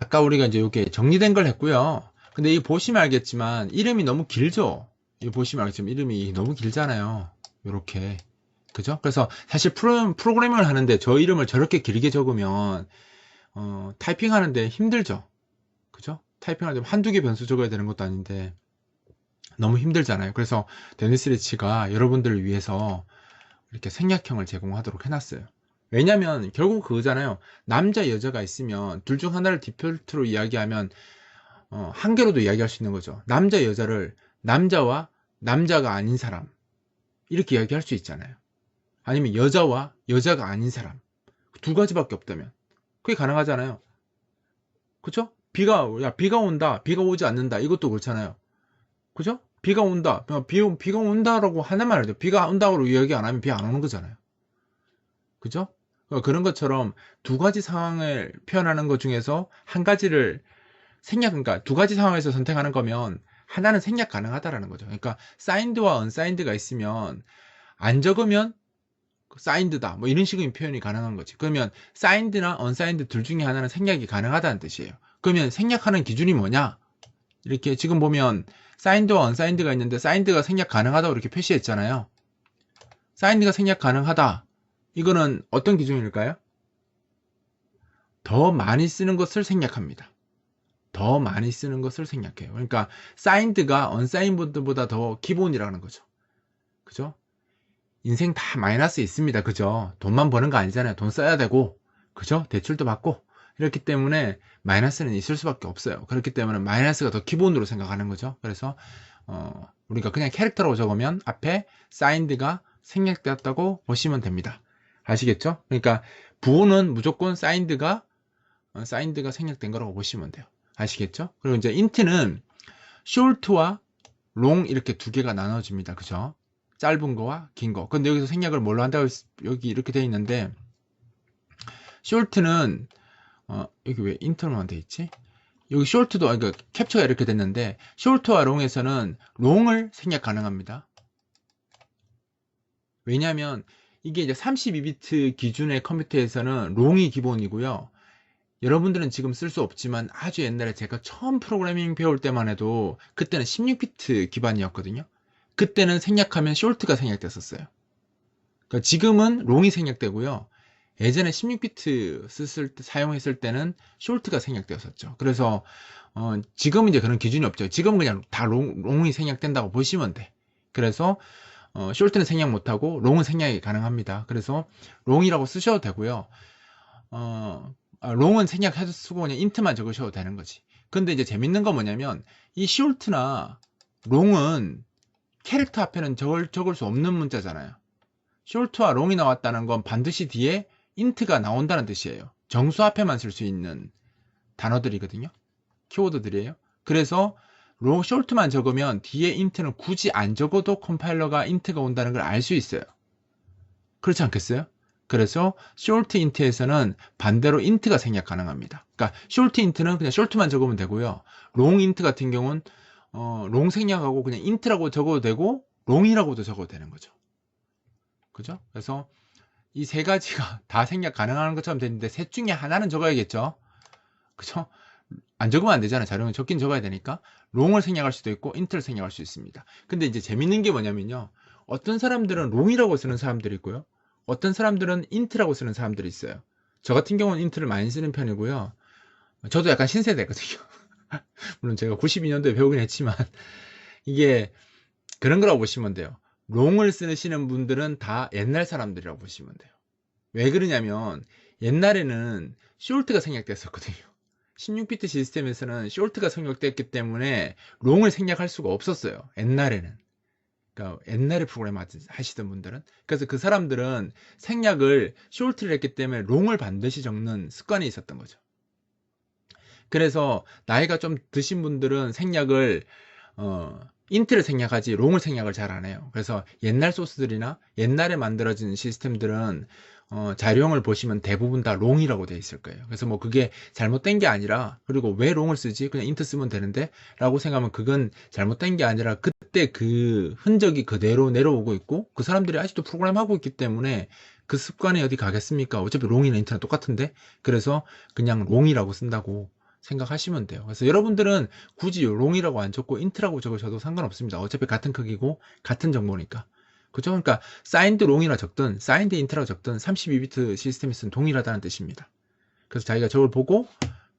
아까 우리가 이제 이렇게 정리된 걸 했고요. 근데 이 보시면 알겠지만 이름이 너무 길죠? 이 보시면 알겠지만 이름이 너무 길잖아요. 요렇게. 그죠? 그래서 사실 프로그래밍을 하는데 저 이름을 저렇게 길게 적으면 타이핑 하는데 힘들죠? 그죠? 타이핑 하는데 한두 개 변수 적어야 되는 것도 아닌데 너무 힘들잖아요. 그래서 데니스 리치가 여러분들을 위해서 이렇게 생략형을 제공하도록 해놨어요. 왜냐면 결국 그거잖아요. 남자 여자가 있으면 둘 중 하나를 디폴트로 이야기하면 한 개로도 이야기할 수 있는 거죠. 남자 여자를 남자와 남자가 아닌 사람 이렇게 이야기할 수 있잖아요. 아니면 여자와 여자가 아닌 사람 두 가지밖에 없다면 그게 가능하잖아요. 그죠? 비가 온다, 비가 오지 않는다 이것도 그렇잖아요. 그죠? 비가 온다, 비가 온다라고 하나만 해도 비가 온다고 이야기 안 하면 비 안 오는 거잖아요. 그죠? 그런 것처럼 두 가지 상황을 표현하는 것 중에서 한 가지를 그러니까 두 가지 상황에서 선택하는 거면 하나는 생략 가능하다라는 거죠. 그러니까 사인드와 언사인드가 있으면 안 적으면 사인드다 뭐 이런 식의 표현이 가능한 거지. 그러면 사인드나 언사인드 둘 중에 하나는 생략이 가능하다는 뜻이에요. 그러면 생략하는 기준이 뭐냐? 이렇게 지금 보면 사인드와 언사인드가 있는데 사인드가 생략 가능하다고 이렇게 표시했잖아요. 사인드가 생략 가능하다. 이거는 어떤 기준일까요? 더 많이 쓰는 것을 생략합니다. 더 많이 쓰는 것을 생략해요. 그러니까 사인드가 언사인드보다 더 기본이라는 거죠. 그죠? 인생 다 마이너스 있습니다. 그죠? 돈만 버는 거 아니잖아요. 돈 써야 되고, 그죠? 대출도 받고. 이렇기 때문에 마이너스는 있을 수밖에 없어요. 그렇기 때문에 마이너스가 더 기본으로 생각하는 거죠. 그래서 우리가 그냥 캐릭터라고 적으면 앞에 사인드가 생략되었다고 보시면 됩니다. 아시겠죠? 그러니까 부호는 무조건 사인드가 생략된 거라고 보시면 돼요. 아시겠죠? 그리고 이제 인트는 short와 long 이렇게 두 개가 나눠집니다. 그죠? 짧은 거와 긴 거. 근데 여기서 생략을 뭘로 한다고 여기 이렇게 돼 있는데 short는 여기 왜 인트로만 돼 있지? 여기 short도 그러니까 캡처가 이렇게 됐는데 short와 long에서는 long을 생략 가능합니다. 왜냐하면 이게 이제 32비트 기준의 컴퓨터에서는 long이 기본이고요. 여러분들은 지금 쓸 수 없지만 아주 옛날에 제가 처음 프로그래밍 배울 때만 해도 그때는 16비트 기반이었거든요. 그때는 생략하면 숄트가 생략됐었어요. 그러니까 지금은 롱이 생략되고요. 예전에 16비트 사용했을 때는 숄트가 생략되었었죠. 그래서 지금은 이제 그런 기준이 없죠. 지금은 그냥 다 롱이 생략된다고 보시면 돼. 그래서 숄트는 생략 못하고 롱은 생략이 가능합니다. 그래서 롱이라고 쓰셔도 되고요. 롱은 생략해서 쓰고 그냥 인트만 적으셔도 되는 거지. 근데 이제 재밌는 건 뭐냐면 이 숄트나 롱은 캐릭터 앞에는 적을 수 없는 문자잖아요. 숄트와 롱이 나왔다는 건 반드시 뒤에 인트가 나온다는 뜻이에요. 정수 앞에만 쓸 수 있는 단어들이거든요. 키워드들이에요. 그래서 숄트만 적으면 뒤에 인트는 굳이 안 적어도 컴파일러가 인트가 온다는 걸 알 수 있어요. 그렇지 않겠어요? 그래서 short int에서는 반대로 int가 생략 가능합니다. 그러니까 short int는 그냥 short만 적으면 되고요. long int 같은 경우는 long 생략하고 그냥 int라고 적어도 되고 long이라고도 적어도 되는 거죠. 그죠? 그래서 이 세 가지가 다 생략 가능한 것처럼 되는데 셋 중에 하나는 적어야겠죠. 그죠? 안 적으면 안 되잖아요. 자료는 적긴 적어야 되니까 long을 생략할 수도 있고 int를 생략할 수 있습니다. 근데 이제 재밌는 게 뭐냐면요. 어떤 사람들은 long이라고 쓰는 사람들이 있고요. 어떤 사람들은 int라고 쓰는 사람들이 있어요. 저 같은 경우는 int를 많이 쓰는 편이고요. 저도 약간 신세대거든요. 물론 제가 92년도에 배우긴 했지만 이게 그런 거라고 보시면 돼요. 롱을 쓰시는 분들은 다 옛날 사람들이라고 보시면 돼요. 왜 그러냐면 옛날에는 숄트가 생략됐었거든요. 16비트 시스템에서는 숄트가 생략됐기 때문에 롱을 생략할 수가 없었어요. 옛날에는. 그러니까 옛날에 프로그램 하시던 분들은. 그래서 그 사람들은 생략을 숄트를 했기 때문에 롱을 반드시 적는 습관이 있었던 거죠. 그래서 나이가 좀 드신 분들은 생략을 인트를 생략하지 롱을 생략을 잘 안 해요. 그래서 옛날 소스들이나 옛날에 만들어진 시스템들은 자료형을 보시면 대부분 다 롱이라고 되어 있을 거예요. 그래서 뭐 그게 잘못된 게 아니라 그리고 왜 롱을 쓰지? 그냥 인트 쓰면 되는데 라고 생각하면 그건 잘못된 게 아니라 그때 그 흔적이 그대로 내려오고 있고 그 사람들이 아직도 프로그램하고 있기 때문에 그 습관이 어디 가겠습니까? 어차피 롱이나 인트는 똑같은데 그래서 그냥 롱이라고 쓴다고 생각하시면 돼요. 그래서 여러분들은 굳이 롱이라고 안 적고 인트라고 적으셔도 상관없습니다. 어차피 같은 크기고 같은 정보니까. 그죠? 그러니까 사인드 롱이라 적든 사인드 인트라고 적든 32비트 시스템에서는 동일하다는 뜻입니다. 그래서 자기가 저걸 보고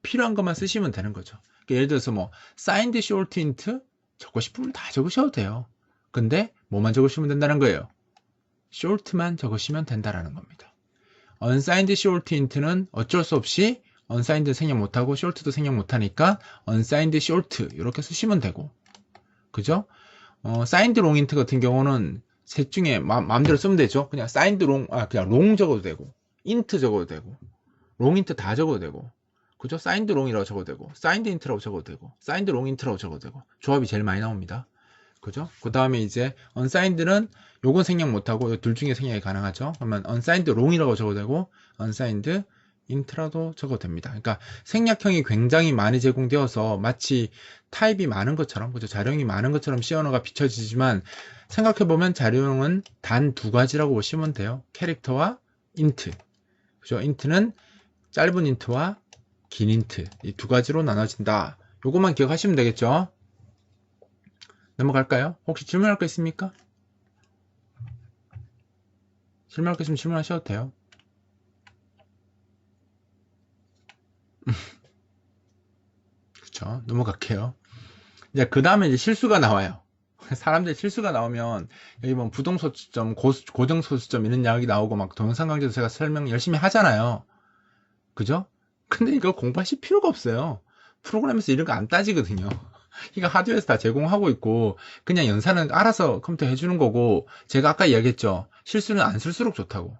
필요한 것만 쓰시면 되는 거죠. 그러니까 예를 들어서 뭐 사인드 쇼트 인트 적고 싶으면 다 적으셔도 돼요. 근데 뭐만 적으시면 된다는 거예요. short만 적으시면 된다라는 겁니다. unsigned short int는 어쩔 수 없이 unsigned 생략 못하고 short도 생략 못하니까 unsigned short 이렇게 쓰시면 되고, 그죠? signed long int 같은 경우는 셋 중에 마음대로 쓰면 되죠. 그냥 signed long, 그냥 long 적어도 되고 int 적어도 되고 long int 다 적어도 되고, 그죠? signed long이라고 적어도 되고 signed int라고 적어도 되고 signed long int라고 적어도 되고 조합이 제일 많이 나옵니다. 그죠? 그 다음에 이제 unsigned는 요건 생략 못하고 요 둘 중에 생략이 가능하죠. 그러면 unsigned long이라고 적어도 되고 unsigned int라도 적어도 됩니다. 그러니까 생략형이 굉장히 많이 제공되어서 마치 타입이 많은 것처럼, 그죠? 자료형이 많은 것처럼 C 언어가 비춰지지만 생각해보면 자료형은 단 두 가지라고 보시면 돼요. 캐릭터와 int. 그죠? int는 짧은 int와 긴 int 이 두 가지로 나눠진다. 요것만 기억하시면 되겠죠? 넘어갈까요? 혹시 질문할 거 있습니까? 질문할 거 있으면 질문하셔도 돼요. 그쵸? 넘어갈게요. 이제 그 다음에 이제 실수가 나와요. 사람들이 실수가 나오면 여기 보면 부동소수점, 고정소수점 이런 이야기 나오고 막 동영상 강좌도 제가 설명 열심히 하잖아요. 그죠? 근데 이거 공부하실 필요가 없어요. 프로그램에서 이런 거 안 따지거든요. 이거 하드웨어에서 다 제공하고 있고 그냥 연산은 알아서 컴퓨터 해주는 거고, 제가 아까 이야기했죠. 실수는 안 쓸수록 좋다고.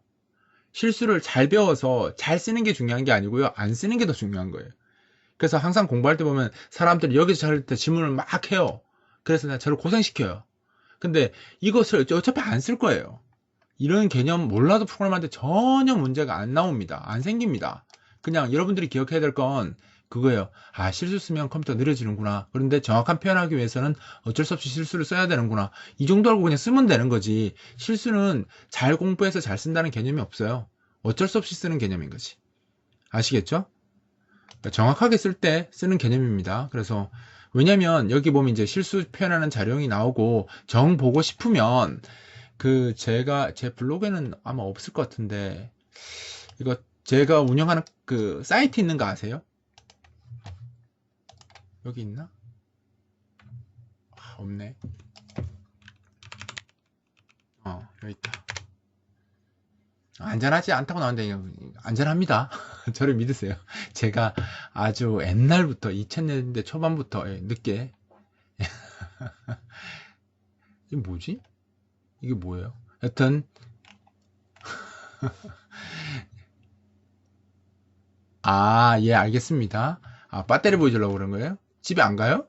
실수를 잘 배워서 잘 쓰는 게 중요한 게 아니고요. 안 쓰는 게 더 중요한 거예요. 그래서 항상 공부할 때 보면 사람들이 여기서 할 때 질문을 막 해요. 그래서 저를 고생시켜요. 근데 이것을 어차피 안 쓸 거예요. 이런 개념 몰라도 프로그램한테 전혀 문제가 안 나옵니다. 안 생깁니다. 그냥 여러분들이 기억해야 될 건 그거예요. 아, 실수 쓰면 컴퓨터 느려지는구나. 그런데 정확한 표현하기 위해서는 어쩔 수 없이 실수를 써야 되는구나. 이 정도 알고 그냥 쓰면 되는 거지. 실수는 잘 공부해서 잘 쓴다는 개념이 없어요. 어쩔 수 없이 쓰는 개념인 거지. 아시겠죠? 그러니까 정확하게 쓸 때 쓰는 개념입니다. 그래서 왜냐면 여기 보면 이제 실수 표현하는 자료형이 나오고 정 보고 싶으면 제가 제 블로그에는 아마 없을 것 같은데, 이거 제가 운영하는 그 사이트 있는 거 아세요? 여기 있나? 없네. 여기 있다. 안전하지 않다고 나오는데 안전합니다. 저를 믿으세요. 제가 아주 옛날부터 2000년대 초반부터 늦게 이게 뭐지? 이게 뭐예요? 여튼 예, 알겠습니다. 배터리 보여주려고 그런 거예요? 집에 안 가요?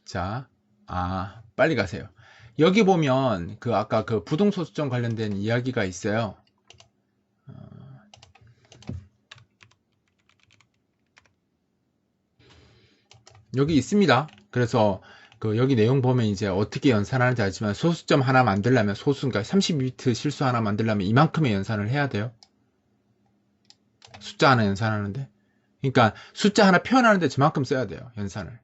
자, 빨리 가세요. 여기 보면 아까 그 부동소수점 관련된 이야기가 있어요. 여기 있습니다. 그래서 여기 내용 보면 이제 어떻게 연산하는지 알지만 소수점 하나 만들려면 그러니까 32비트 실수 하나 만들려면 이만큼의 연산을 해야 돼요. 숫자 하나 연산하는데. 그러니까 숫자 하나 표현하는데 저만큼 써야 돼요. 연산을.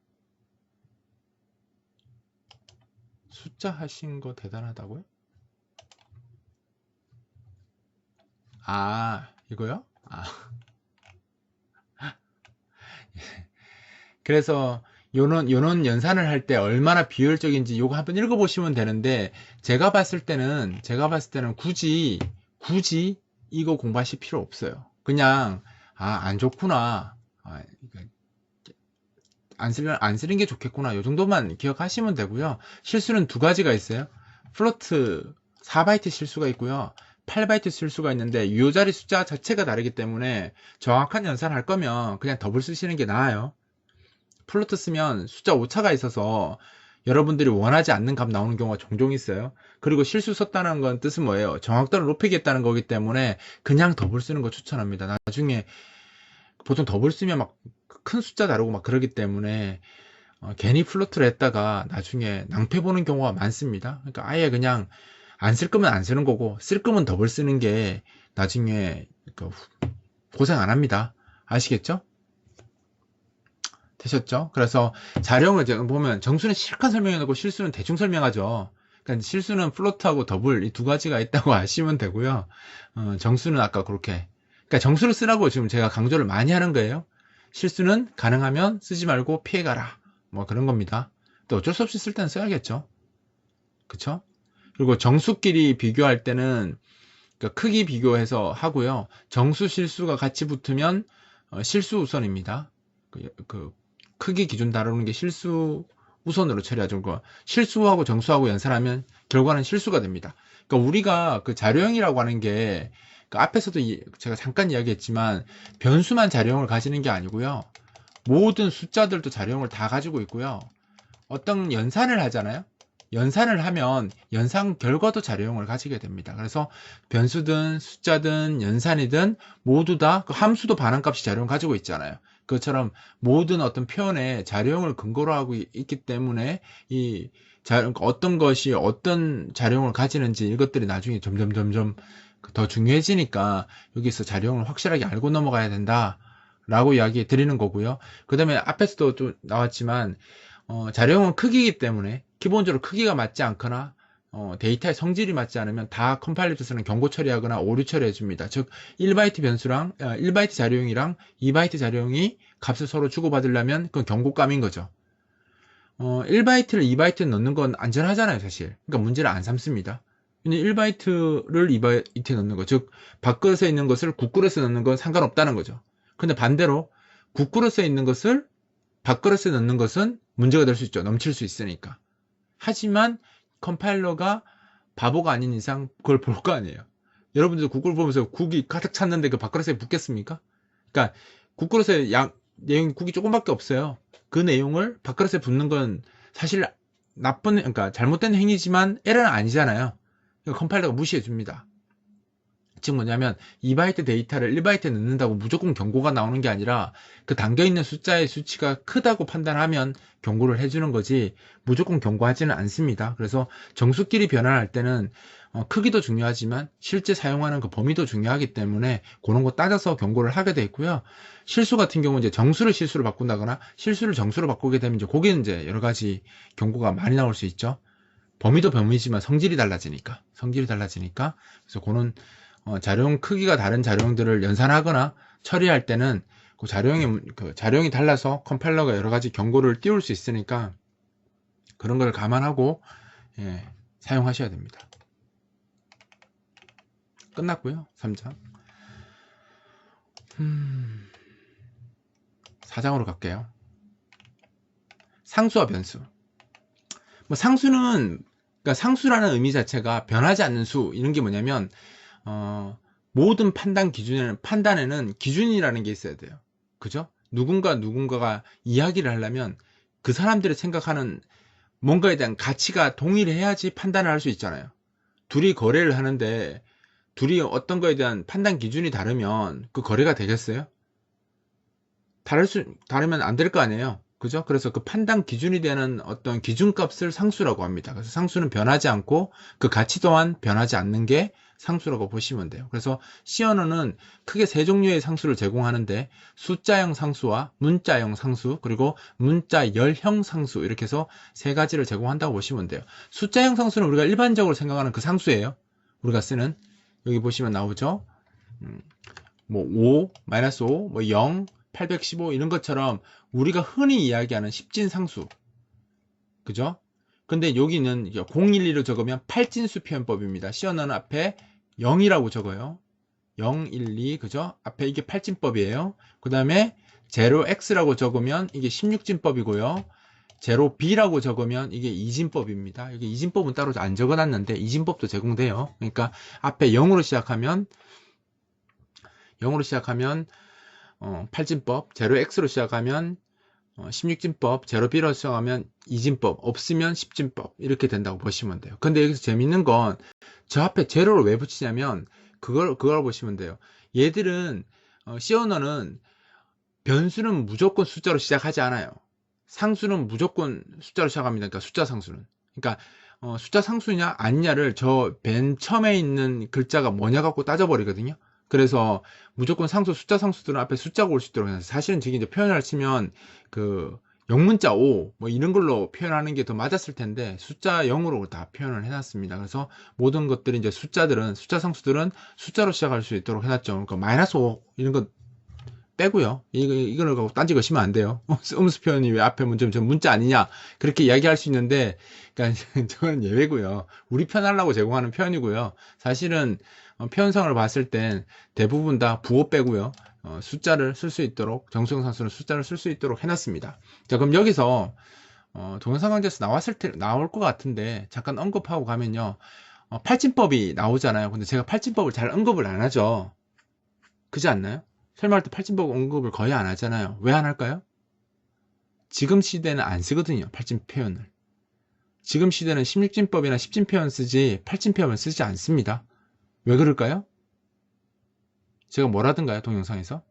숫자 하신 거 대단하다고요? 이거요? 그래서 요런 연산을 할 때 얼마나 비효율적인지 요거 한번 읽어보시면 되는데, 제가 봤을 때는 굳이 이거 공부하실 필요 없어요. 그냥 안 좋구나, 안 쓰는 게 좋겠구나, 요 정도만 기억하시면 되고요. 실수는 두 가지가 있어요. 플로트 4바이트 실수가 있고요, 8바이트 실수가 있는데 유효자리 숫자 자체가 다르기 때문에 정확한 연산할 거면 그냥 더블 쓰시는 게 나아요. 플로트 쓰면 숫자 오차가 있어서 여러분들이 원하지 않는 값 나오는 경우가 종종 있어요. 그리고 실수 썼다는 건 뜻은 뭐예요? 정확도를 높이겠다는 거기 때문에 그냥 더블 쓰는 거 추천합니다. 나중에 보통 더블 쓰면 막 큰 숫자 다르고 막 그러기 때문에 괜히 플로트를 했다가 나중에 낭패 보는 경우가 많습니다. 그러니까 아예 그냥 안 쓸 거면 안 쓰는 거고 쓸 거면 더블 쓰는 게 나중에 고생 안 합니다. 아시겠죠? 되셨죠? 그래서 자령을 제가 보면 정수는 실컷 설명해놓고 실수는 대충 설명하죠. 그러니까 실수는 플로트하고 더블 이 두 가지가 있다고 아시면 되고요. 정수는 아까 그렇게. 그러니까 정수를 쓰라고 지금 제가 강조를 많이 하는 거예요. 실수는 가능하면 쓰지 말고 피해가라. 뭐 그런 겁니다. 또 어쩔 수 없이 쓸 때는 써야겠죠. 그쵸? 그리고 정수끼리 비교할 때는 그러니까 크기 비교해서 하고요. 정수 실수가 같이 붙으면 실수 우선입니다. 그 크기 기준 다루는 게 실수 우선으로 처리하죠. 실수하고 정수하고 연산하면 결과는 실수가 됩니다. 그러니까 우리가 그 자료형이라고 하는 게 그 앞에서도 제가 잠깐 이야기했지만 변수만 자료형을 가지는 게 아니고요. 모든 숫자들도 자료형을 다 가지고 있고요. 어떤 연산을 하잖아요. 연산을 하면 연산 결과도 자료형을 가지게 됩니다. 그래서 변수든 숫자든 연산이든 모두 다 그 함수도 반환값이 자료형 가지고 있잖아요. 그것처럼 모든 어떤 표현에 자료형을 근거로 하고 있기 때문에 어떤 것이 어떤 자료형을 가지는지 이것들이 나중에 점점 더 중요해지니까 여기서 자료형을 확실하게 알고 넘어가야 된다 라고 이야기 드리는 거고요. 그 다음에 앞에서도 좀 나왔지만 자료형은 크기이기 때문에 기본적으로 크기가 맞지 않거나 데이터의 성질이 맞지 않으면 다 컴파일러에서는 경고 처리하거나 오류 처리해 줍니다. 즉 1바이트 변수랑 1바이트 자료형이랑 2바이트 자료형이 값을 서로 주고받으려면 그건 경고감인 거죠. 1바이트를 2바이트 넣는 건 안전하잖아요, 사실. 그러니까 문제를 안 삼습니다. 근데 1바이트를 2바이트에 넣는 거, 즉 밥그릇에 있는 것을 국그릇에 넣는 건 상관없다는 거죠. 근데 반대로 국그릇에 있는 것을 밥그릇에 넣는 것은 문제가 될 수 있죠. 넘칠 수 있으니까. 하지만 컴파일러가 바보가 아닌 이상 그걸 볼 거 아니에요. 여러분들 국을 보면서 국이 가득 찼는데 그 밥그릇에 붓겠습니까? 그러니까 국그릇에 내용이 국이 조금밖에 없어요. 그 내용을 밥그릇에 붓는 건 사실 그러니까 잘못된 행위지만 에러는 아니잖아요. 그러니까 컴파일러가 무시해 줍니다. 즉 뭐냐면 2바이트 데이터를 1바이트에 넣는다고 무조건 경고가 나오는 게 아니라 그 담겨있는 숫자의 수치가 크다고 판단하면 경고를 해주는 거지 무조건 경고하지는 않습니다. 그래서 정수끼리 변환할 때는 크기도 중요하지만 실제 사용하는 그 범위도 중요하기 때문에 그런 거 따져서 경고를 하게 돼 있고요. 실수 같은 경우는 이제 정수를 실수로 바꾼다거나 실수를 정수로 바꾸게 되면 이제 거기는 이제 여러 가지 경고가 많이 나올 수 있죠. 범위도 범위지만 성질이 달라지니까 그래서 그는 자료형 크기가 다른 자료형들을 연산하거나 처리할 때는 그 자료형이 달라서 컴파일러가 여러 가지 경고를 띄울 수 있으니까 그런 걸 감안하고 사용하셔야 됩니다. 끝났고요. 3장. 4장으로 갈게요. 상수와 변수. 뭐 상수는 그러니까 상수라는 의미 자체가 변하지 않는 수 이런 게 뭐냐면 모든 판단에는 기준이라는 게 있어야 돼요. 그죠? 누군가가 이야기를 하려면 그 사람들이 생각하는 뭔가에 대한 가치가 동일해야지 판단을 할 수 있잖아요. 둘이 거래를 하는데 둘이 어떤 거에 대한 판단 기준이 다르면 그 거래가 되겠어요? 다르면 안 될 거 아니에요. 그죠? 그래서 그 판단 기준이 되는 어떤 기준값을 상수라고 합니다. 그래서 상수는 변하지 않고 그 가치 또한 변하지 않는 게 상수라고 보시면 돼요. 그래서 C 언어는 크게 세 종류의 상수를 제공하는데 숫자형 상수와 문자형 상수 그리고 문자열형 상수 이렇게 해서 세 가지를 제공한다고 보시면 돼요. 숫자형 상수는 우리가 일반적으로 생각하는 그 상수예요. 우리가 쓰는 여기 보시면 나오죠. 뭐 5, 마이너스 5, 뭐 0, 815 이런 것처럼 우리가 흔히 이야기하는 십진상수 그죠? 근데 여기는 012로 적으면 팔진수 표현법입니다. C 언어는 앞에 0이라고 적어요. 0, 1, 2 그죠? 앞에 이게 팔진법이에요. 그 다음에 0x라고 적으면 이게 16진법이고요. 0b라고 적으면 이게 이진법입니다. 여기 이진법은 따로 안 적어놨는데 이진법도 제공돼요. 그러니까 앞에 0으로 시작하면 8진법, 0x로 시작하면 16진법, 0b로 시작하면 2진법, 없으면 10진법 이렇게 된다고 보시면 돼요. 근데 여기서 재밌는 건 저 앞에 제로를 왜 붙이냐면 그걸 보시면 돼요. 얘들은 C 언어는 변수는 무조건 숫자로 시작하지 않아요. 상수는 무조건 숫자로 시작합니다. 그러니까 숫자 상수는. 그러니까 숫자 상수냐 아니냐를 저 맨 처음에 있는 글자가 뭐냐 갖고 따져버리거든요. 그래서 무조건 상수, 숫자 상수들은 앞에 숫자가 올 수 있도록 해서 사실은 지금 이제 표현을 치면 그 영문자 5, 뭐 이런 걸로 표현하는 게 더 맞았을 텐데 숫자 0으로 다 표현을 해놨습니다. 그래서 모든 것들이 이제 숫자들은, 숫자 상수들은 숫자로 시작할 수 있도록 해놨죠. 그러니까 마이너스 5 이런 거 빼고요. 이거를 갖고 딴지 거시면 안 돼요. 음수 표현이 왜 앞에 문자 아니냐 그렇게 이야기할 수 있는데, 그러니까 저건 예외고요. 우리 편하려고 제공하는 표현이고요. 사실은 표현상을 봤을 땐 대부분 다 부호 빼고요. 숫자를 쓸 수 있도록, 정수형 상수는 숫자를 쓸 수 있도록 해놨습니다. 자, 그럼 여기서 동영상 강좌에서 나올 것 같은데 잠깐 언급하고 가면요. 팔진법이 나오잖아요. 근데 제가 팔진법을 잘 언급을 안 하죠. 그지 않나요? 설명할 때 팔진법 언급을 거의 안 하잖아요. 왜 안 할까요? 지금 시대는 안 쓰거든요. 팔진 표현을. 지금 시대는 16진법이나 10진 표현 쓰지 팔진 표현을 쓰지 않습니다. 왜 그럴까요? 제가 뭐라든가요? 동영상에서?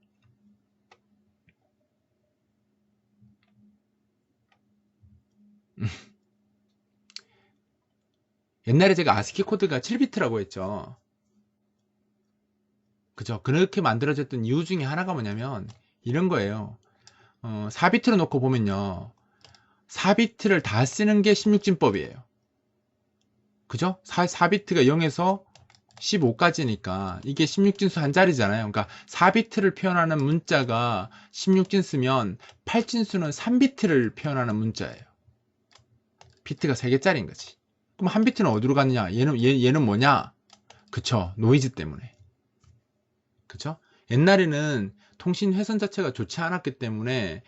옛날에 제가 아스키 코드가 7비트라고 했죠. 그죠? 그렇게 만들어졌던 이유 중에 하나가 뭐냐면 이런 거예요. 4비트로 놓고 보면요. 4비트를 다 쓰는 게 16진법이에요. 그죠? 4비트가 0에서 15까지니까 이게 16진수 한 자리잖아요. 그러니까 4비트를 표현하는 문자가 16진수면 8진수는 3비트를 표현하는 문자예요. 비트가 3개짜리인 거지. 그럼 한 비트는 어디로 갔냐? 얘는 뭐냐? 그쵸? 노이즈 때문에. 그쵸? 옛날에는 통신 회선 자체가 좋지 않았기 때문에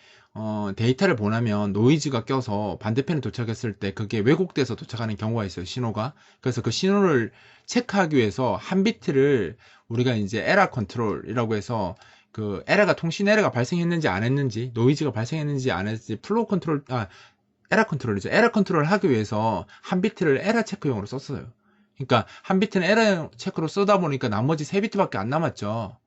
데이터를 보내면 노이즈가 껴서 반대편에 도착했을 때 그게 왜곡돼서 도착하는 경우가 있어요. 신호가. 그래서 그 신호를 체크하기 위해서 한 비트를 우리가 이제 에러 컨트롤이라고 해서 그 통신 에러가 발생했는지 안 했는지, 노이즈가 발생했는지 안 했는지 플로우 컨트롤, 에러 컨트롤이죠. 에러 컨트롤을 하기 위해서 한 비트를 에러 체크용으로 썼어요. 그러니까 한 비트는 에러 체크로 쓰다 보니까 나머지 3비트밖에 안 남았죠.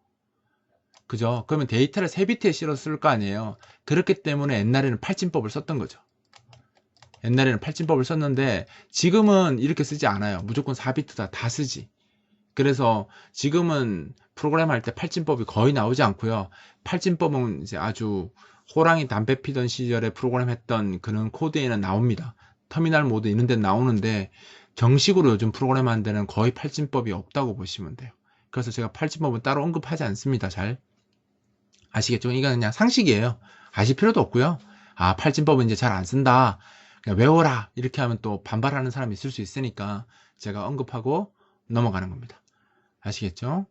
그죠? 그러면 데이터를 3비트에 실어 쓸 거 아니에요. 그렇기 때문에 옛날에는 팔진법을 썼던 거죠. 옛날에는 팔진법을 썼는데 지금은 이렇게 쓰지 않아요. 무조건 4비트 다 쓰지. 그래서 지금은 프로그램 할 때 팔진법이 거의 나오지 않고요. 팔진법은 이제 아주 호랑이 담배 피던 시절에 프로그램 했던 그런 코드에는 나옵니다. 터미널 모드 있는 데는 나오는데 정식으로 요즘 프로그램 하는 데는 거의 팔진법이 없다고 보시면 돼요. 그래서 제가 팔진법은 따로 언급하지 않습니다. 잘 아시겠죠? 이건 그냥 상식이에요. 아실 필요도 없고요. 아, 팔진법은 이제 잘 안 쓴다. 그냥 외워라. 이렇게 하면 또 반발하는 사람이 있을 수 있으니까 제가 언급하고 넘어가는 겁니다. 아시겠죠?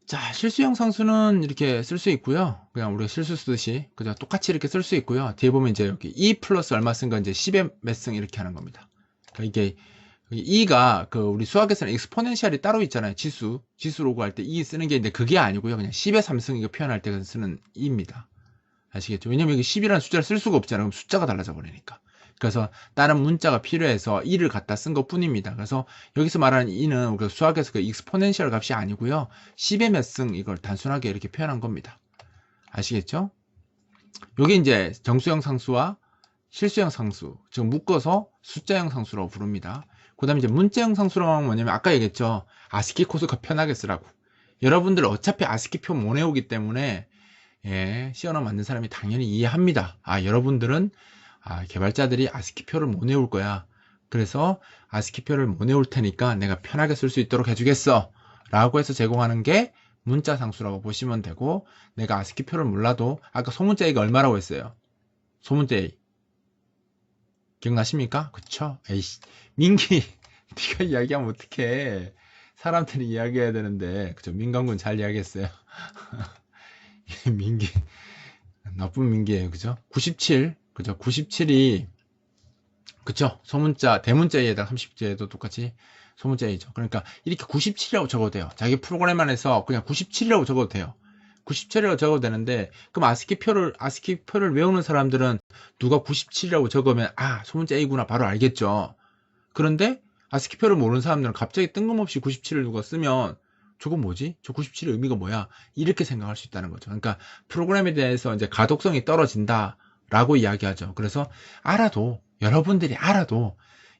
자, 실수형 상수는 이렇게 쓸 수 있고요. 그냥 우리가 실수 쓰듯이 그냥 똑같이 이렇게 쓸 수 있고요. 뒤에 보면 이제 여기 2 플러스 얼마 쓴 거 이제 10의 몇 승 이렇게 하는 겁니다. 그러니까 이게 2가 그 우리 수학에서는 익스포넨셜이 따로 있잖아요. 지수로고 할 때 2 쓰는 게 있는데 그게 아니고요. 그냥 10의 3승 이거 표현할 때 쓰는 2입니다. 아시겠죠? 왜냐면 이게 10이라는 숫자를 쓸 수가 없잖아요. 그럼 숫자가 달라져 버리니까. 그래서 다른 문자가 필요해서 2를 갖다 쓴 것 뿐입니다. 그래서 여기서 말하는 2는 그 수학에서 그 익스포넨셜 값이 아니고요. 10의 몇 승 이걸 단순하게 이렇게 표현한 겁니다. 아시겠죠? 요게 이제 정수형 상수와 실수형 상수, 즉 묶어서 숫자형 상수라고 부릅니다. 그 다음에 이제 문자형 상수라고 하면 뭐냐면 아까 얘기했죠. 아스키 코드가 편하게 쓰라고. 여러분들 어차피 아스키 표 못 외우기 때문에 C 언어 만든 사람이 당연히 이해합니다. 아, 여러분들은 개발자들이 아스키 표를 못 외울 거야. 그래서 아스키 표를 못 외울 테니까 내가 편하게 쓸 수 있도록 해주겠어. 라고 해서 제공하는 게 문자 상수라고 보시면 되고, 내가 아스키 표를 몰라도 아까 소문자 A가 얼마라고 했어요? 소문자 A. 기억나십니까? 그쵸? 에이씨, 민기, 네가 이야기하면 어떡해. 사람들이 이야기해야 되는데, 그쵸? 민강군 잘 이야기했어요. 민기, 나쁜 민기예요. 그죠? 97, 그죠? 97이, 그쵸? 소문자, 대문자 A에다 30자에도 똑같이 소문자 A죠. 그러니까 이렇게 97이라고 적어도 돼요. 자기 프로그램 안에서 그냥 97이라고 적어도 돼요. 97이라고 적어도 되는데, 그럼 아스키 표를 외우는 사람들은 누가 97이라고 적으면, 소문자 A구나 바로 알겠죠. 그런데 아스키 표를 모르는 사람들은 갑자기 뜬금없이 97을 누가 쓰면, 저건 뭐지? 저 97의 의미가 뭐야? 이렇게 생각할 수 있다는 거죠. 그러니까 프로그램에 대해서 이제 가독성이 떨어진다라고 이야기하죠. 그래서 여러분들이 알아도,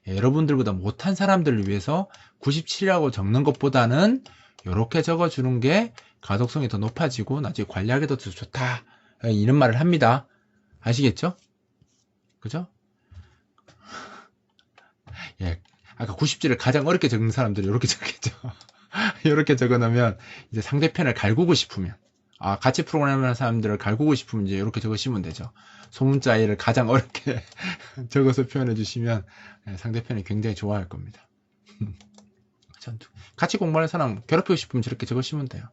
여러분들보다 못한 사람들을 위해서 97이라고 적는 것보다는 이렇게 적어주는 게 가독성이 더 높아지고 나중에 관리하기도 더 좋다. 이런 말을 합니다. 아시겠죠? 그죠? 예. 아까 90지를 가장 어렵게 적는 사람들이 이렇게 적겠죠. 이렇게 적어 놓으면 이제 상대편을 갈구고 싶으면, 같이 프로그램을 하는 사람들을 갈구고 싶으면 이제 이렇게 적으시면 되죠. 소문자 A를 가장 어렵게 적어서 표현해 주시면 상대편이 굉장히 좋아할 겁니다. 같이 공부하는 사람 괴롭히고 싶으면 저렇게 적으시면 돼요.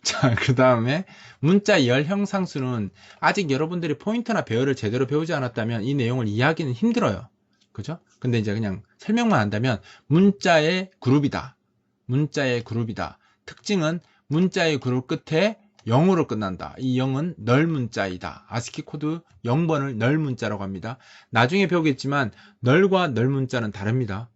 자, 그 다음에 문자 열형 상수는 아직 여러분들이 포인트나 배열을 제대로 배우지 않았다면 이 내용을 이해하기는 힘들어요. 그죠? 근데 이제 그냥 설명만 한다면 문자의 그룹이다. 문자의 그룹이다. 특징은 문자의 그룹 끝에 0으로 끝난다. 이 0은 널 문자이다. 아스키 코드 0번을 널 문자라고 합니다. 나중에 배우겠지만 널과 널 문자는 다릅니다.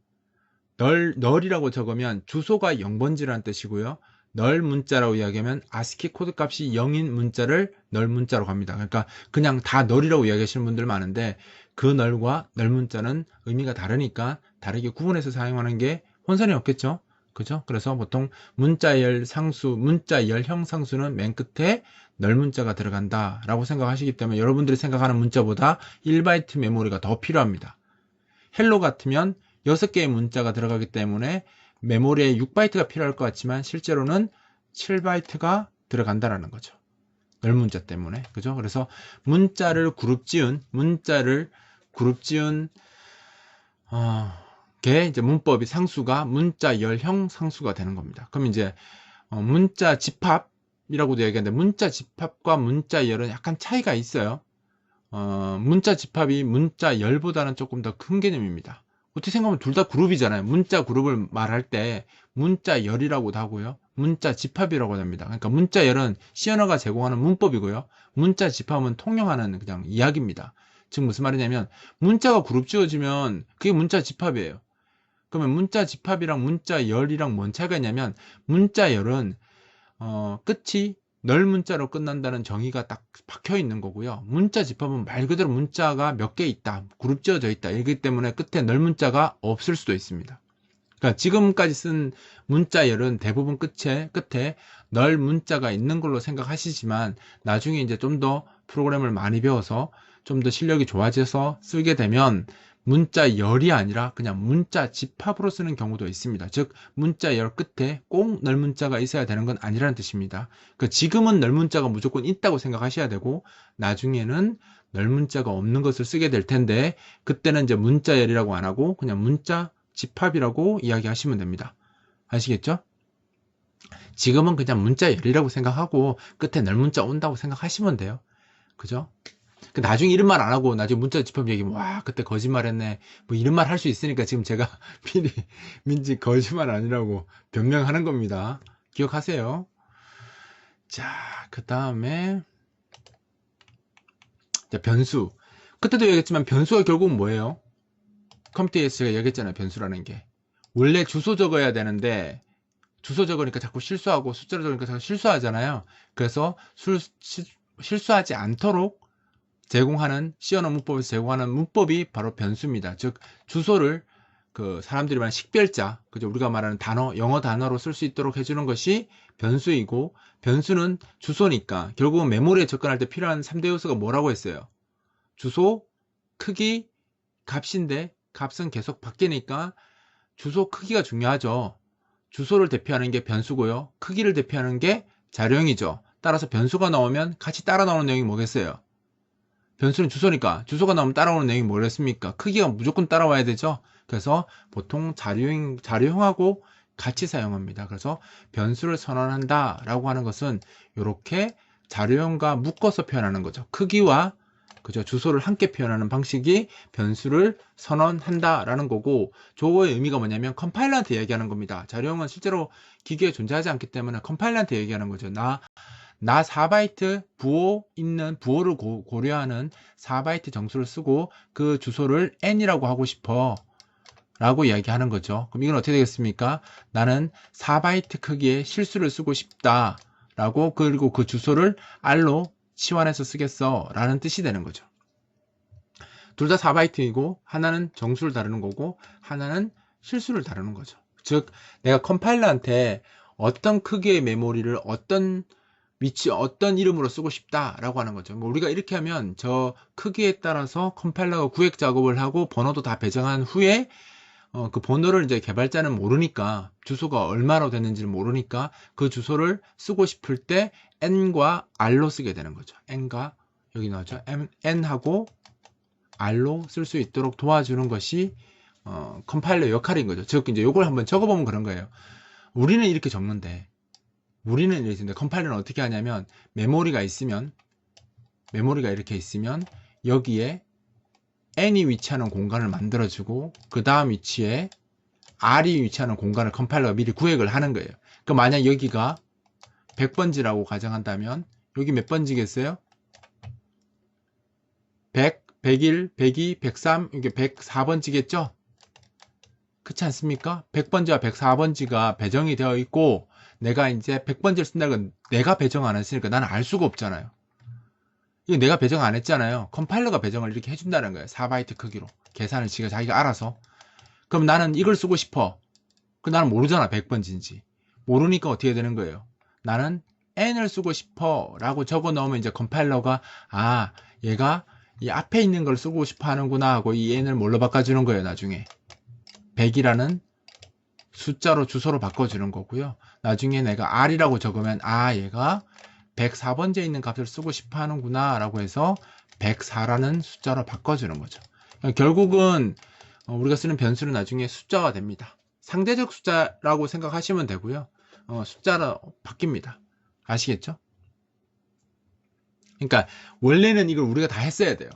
널이라고 적으면 주소가 0번지라는 뜻이고요. 널 문자라고 이야기하면 아스키 코드 값이 0인 문자를 널 문자라고 합니다. 그러니까 그냥 다 널이라고 이야기하시는 분들 많은데 그 널과 널 문자는 의미가 다르니까 다르게 구분해서 사용하는 게 혼선이 없겠죠. 그죠? 그래서 보통 문자열 상수, 문자열형 상수는 맨 끝에 널 문자가 들어간다 라고 생각하시기 때문에 여러분들이 생각하는 문자보다 1바이트 메모리가 더 필요합니다. 헬로 같으면 6개의 문자가 들어가기 때문에 메모리에 6바이트가 필요할 것 같지만 실제로는 7바이트가 들어간다라는 거죠. 널 문자 때문에. 그죠? 그래서 문자를 그룹 지은 게 이제 문법이 상수가 문자 열형 상수가 되는 겁니다. 그럼 이제 문자 집합이라고도 얘기하는데 문자 집합과 문자 열은 약간 차이가 있어요. 문자 집합이 문자 열보다는 조금 더 큰 개념입니다. 어떻게 생각하면 둘 다 그룹이잖아요. 문자 그룹을 말할 때 문자 열이라고도 하고요. 문자 집합이라고 합니다. 그러니까 문자 열은 C 언어가 제공하는 문법이고요. 문자 집합은 통용하는 그냥 이야기입니다. 즉 무슨 말이냐면 문자가 그룹 지어지면 그게 문자 집합이에요. 그러면 문자 집합이랑 문자 열이랑 뭔 차이가 있냐면 문자 열은 끝이 널 문자로 끝난다는 정의가 딱 박혀 있는 거고요. 문자 집합은 말 그대로 문자가 몇 개 있다, 그룹 지어져 있다. 이기 때문에 끝에 널 문자가 없을 수도 있습니다. 그러니까 지금까지 쓴 문자열은 대부분 끝에 널 문자가 있는 걸로 생각하시지만 나중에 이제 좀 더 프로그램을 많이 배워서 좀 더 실력이 좋아져서 쓰게 되면 문자열이 아니라 그냥 문자 집합으로 쓰는 경우도 있습니다. 즉 문자열 끝에 꼭 널 문자가 있어야 되는 건 아니라는 뜻입니다. 지금은 널 문자가 무조건 있다고 생각하셔야 되고 나중에는 널 문자가 없는 것을 쓰게 될 텐데 그때는 이제 문자열이라고 안 하고 그냥 문자 집합이라고 이야기하시면 됩니다. 아시겠죠? 지금은 그냥 문자열이라고 생각하고 끝에 널 문자 온다고 생각하시면 돼요. 그죠? 나중에 이런 말 안 하고 나중에 문자 집합 얘기하면 와 그때 거짓말했네 뭐 이런 말 할 수 있으니까 지금 제가 미리 민지 거짓말 아니라고 변명하는 겁니다. 기억하세요. 자, 그 다음에 변수. 그때도 얘기했지만 변수가 결국은 뭐예요? 컴퓨터에서 제가 얘기했잖아요. 변수라는 게 원래 주소 적어야 되는데 주소 적으니까 자꾸 실수하고 숫자를 적으니까 자꾸 실수하잖아요. 그래서 실수하지 않도록 제공하는 C 언어 문법에서 제공하는 문법이 바로 변수입니다. 즉 주소를 사람들이 말하는 식별자, 그죠? 우리가 말하는 단어, 영어 단어로 쓸 수 있도록 해주는 것이 변수이고 변수는 주소니까 결국은 메모리에 접근할 때 필요한 3대 요소가 뭐라고 했어요? 주소, 크기, 값인데 값은 계속 바뀌니까 주소 크기가 중요하죠. 주소를 대표하는 게 변수고요. 크기를 대표하는 게 자료형이죠. 따라서 변수가 나오면 같이 따라 나오는 내용이 뭐겠어요? 변수는 주소니까 주소가 나오면 따라오는 내용이 뭐겠습니까? 크기가 무조건 따라와야 되죠. 그래서 보통 자료형하고 같이 사용합니다. 그래서 변수를 선언한다 라고 하는 것은 이렇게 자료형과 묶어서 표현하는 거죠. 크기와 그죠? 주소를 함께 표현하는 방식이 변수를 선언한다 라는 거고 저거의 의미가 뭐냐면 컴파일러한테 얘기하는 겁니다. 자료형은 실제로 기계에 존재하지 않기 때문에 컴파일러한테 얘기하는 거죠. 나 4바이트 부호를 고려하는 4바이트 정수를 쓰고 그 주소를 n이라고 하고 싶어 라고 이야기하는 거죠. 그럼 이건 어떻게 되겠습니까? 나는 4바이트 크기의 실수를 쓰고 싶다 라고 그리고 그 주소를 r로 치환해서 쓰겠어 라는 뜻이 되는 거죠. 둘 다 4바이트이고 하나는 정수를 다루는 거고 하나는 실수를 다루는 거죠. 즉 내가 컴파일러한테 어떤 크기의 메모리를 어떤 위치, 어떤 이름으로 쓰고 싶다라고 하는 거죠. 뭐 우리가 이렇게 하면 저 크기에 따라서 컴파일러가 구획 작업을 하고 번호도 다 배정한 후에 그 번호를 이제 개발자는 모르니까 주소가 얼마로 됐는지를 모르니까 그 주소를 쓰고 싶을 때 n과 r로 쓰게 되는 거죠. n과 여기 나오죠. n하고 r로 쓸 수 있도록 도와주는 것이 컴파일러 역할인 거죠. 즉 이제 요걸 한번 적어보면 그런 거예요. 우리는 이렇게 적는데 컴파일러는 어떻게 하냐면 메모리가 이렇게 있으면 여기에 n이 위치하는 공간을 만들어주고 그 다음 위치에 r이 위치하는 공간을 컴파일러가 미리 구획을 하는 거예요. 그럼 만약 여기가 100번지라고 가정한다면 여기 몇 번지겠어요? 100, 101, 102, 103, 이게 104번지겠죠? 그렇지 않습니까? 100번지와 104번지가 배정이 되어 있고 내가 이제 100번지를 쓴다는 건 내가 배정 안 했으니까 나는 알 수가 없잖아요. 이거 내가 배정 안 했잖아요. 컴파일러가 배정을 이렇게 해준다는 거예요. 4바이트 크기로. 계산을 자기가 알아서. 그럼 나는 이걸 쓰고 싶어. 나는 모르잖아. 100번지인지. 모르니까 어떻게 되는 거예요? 나는 n을 쓰고 싶어 라고 적어 넣으면 이제 컴파일러가 얘가 이 앞에 있는 걸 쓰고 싶어 하는구나 하고 이 n을 뭘로 바꿔주는 거예요. 나중에 100이라는 숫자로 주소로 바꿔주는 거고요. 나중에 내가 r이라고 적으면 얘가 104번지에 있는 값을 쓰고 싶어 하는구나 라고 해서 104라는 숫자로 바꿔주는 거죠. 결국은 우리가 쓰는 변수는 나중에 숫자가 됩니다. 상대적 숫자라고 생각하시면 되고요. 숫자로 바뀝니다. 아시겠죠? 그러니까 원래는 이걸 우리가 다 했어야 돼요.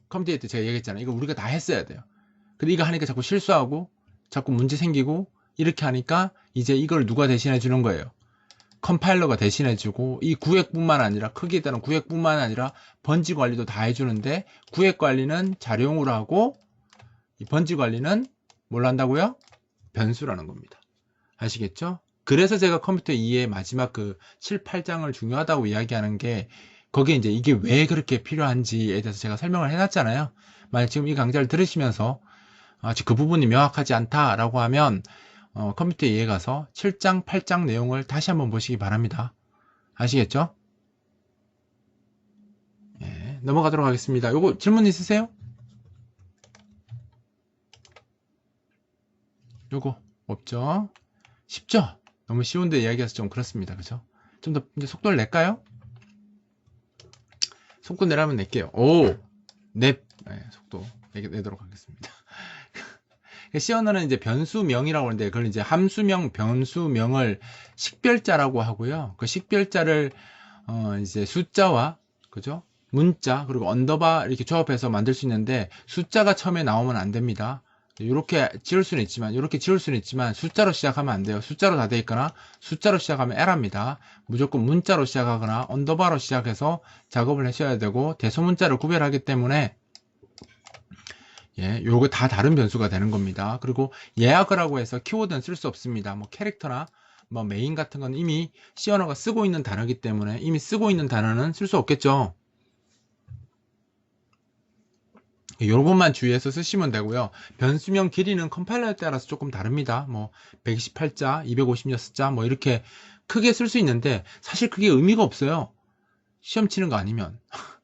컴퓨터 때 제가 얘기했잖아요. 이거 우리가 다 했어야 돼요. 근데 이거 하니까 자꾸 실수하고 자꾸 문제 생기고 이렇게 하니까 이제 이걸 누가 대신해 주는 거예요? 컴파일러가 대신해주고 이 구획뿐만 아니라 크기에 따른 구획뿐만 아니라 번지 관리도 다 해주는데 구획 관리는 자료용으로 하고 이 번지 관리는 뭘 한다고요? 변수라는 겁니다. 아시겠죠? 그래서 제가 컴퓨터 2의 마지막 그 7, 8장을 중요하다고 이야기하는 게 거기에 이제 이게 왜 그렇게 필요한지에 대해서 제가 설명을 해놨잖아요. 만약 지금 이 강좌를 들으시면서 아직 그 부분이 명확하지 않다라고 하면 컴퓨터 2에 가서 7장, 8장 내용을 다시 한번 보시기 바랍니다. 아시겠죠? 예, 넘어가도록 하겠습니다. 요거 질문 있으세요? 요거 없죠? 쉽죠? 너무 쉬운데 이야기해서 좀 그렇습니다. 그죠? 좀 더 이제 속도를 낼까요? 속도 내라면 낼게요. 네, 속도 내도록 하겠습니다. C 언어는 이제 변수명이라고 하는데 그걸 이제 함수명, 변수명을 식별자라고 하고요. 그 식별자를 이제 숫자와 그죠? 문자 그리고 언더바 이렇게 조합해서 만들 수 있는데 숫자가 처음에 나오면 안 됩니다. 이렇게 지을 수는 있지만 이렇게 지을 수는 있지만 숫자로 시작하면 안 돼요. 숫자로 다 돼 있거나 숫자로 시작하면 에러입니다. 무조건 문자로 시작하거나 언더바로 시작해서 작업을 하셔야 되고 대소문자를 구별하기 때문에 요거 다 다른 변수가 되는 겁니다. 그리고 예약을 하고 해서 키워드는 쓸 수 없습니다. 뭐 캐릭터나 뭐 메인 같은 건 이미 C 언어가 쓰고 있는 단어이기 때문에 이미 쓰고 있는 단어는 쓸 수 없겠죠. 요것만 주의해서 쓰시면 되고요. 변수명 길이는 컴파일러에 따라서 조금 다릅니다. 뭐 128자, 256자 뭐 이렇게 크게 쓸 수 있는데 사실 그게 의미가 없어요. 시험 치는 거 아니면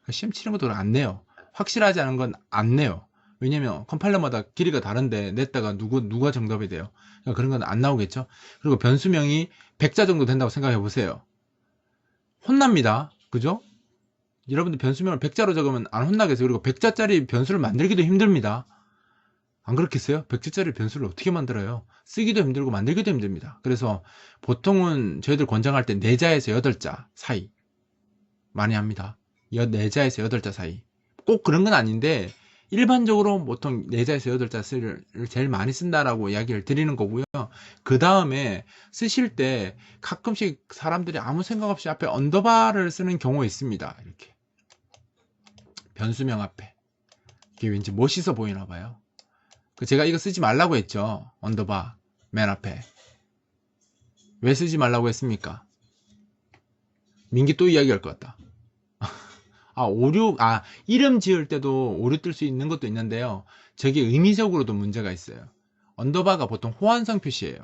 시험 치는 것도 안 내요. 확실하지 않은 건 안 내요. 왜냐면 컴파일러마다 길이가 다른데 냈다가 누가 정답이 돼요. 그러니까 그런 건 안 나오겠죠. 그리고 변수명이 100자 정도 된다고 생각해 보세요. 혼납니다. 그죠? 여러분들 변수명을 100자로 적으면 안 혼나겠어요. 그리고 100자짜리 변수를 만들기도 힘듭니다. 안 그렇겠어요? 100자짜리 변수를 어떻게 만들어요? 쓰기도 힘들고 만들기도 힘듭니다. 그래서 보통은 저희들 권장할 때 4자에서 8자 사이 많이 합니다. 4자에서 8자 사이. 꼭 그런 건 아닌데 일반적으로 보통 4자에서 8자를 제일 많이 쓴다라고 이야기를 드리는 거고요. 그 다음에 쓰실 때 가끔씩 사람들이 아무 생각 없이 앞에 언더바를 쓰는 경우가 있습니다. 이렇게 변수명 앞에 이게 왠지 멋있어 보이나 봐요. 제가 이거 쓰지 말라고 했죠. 언더바 맨 앞에 왜 쓰지 말라고 했습니까? 민기 또 이야기할 것 같다. 이름 지을 때도 오류 뜰 수 있는 것도 있는데요. 저게 의미적으로도 문제가 있어요. 언더바가 보통 호환성 표시예요.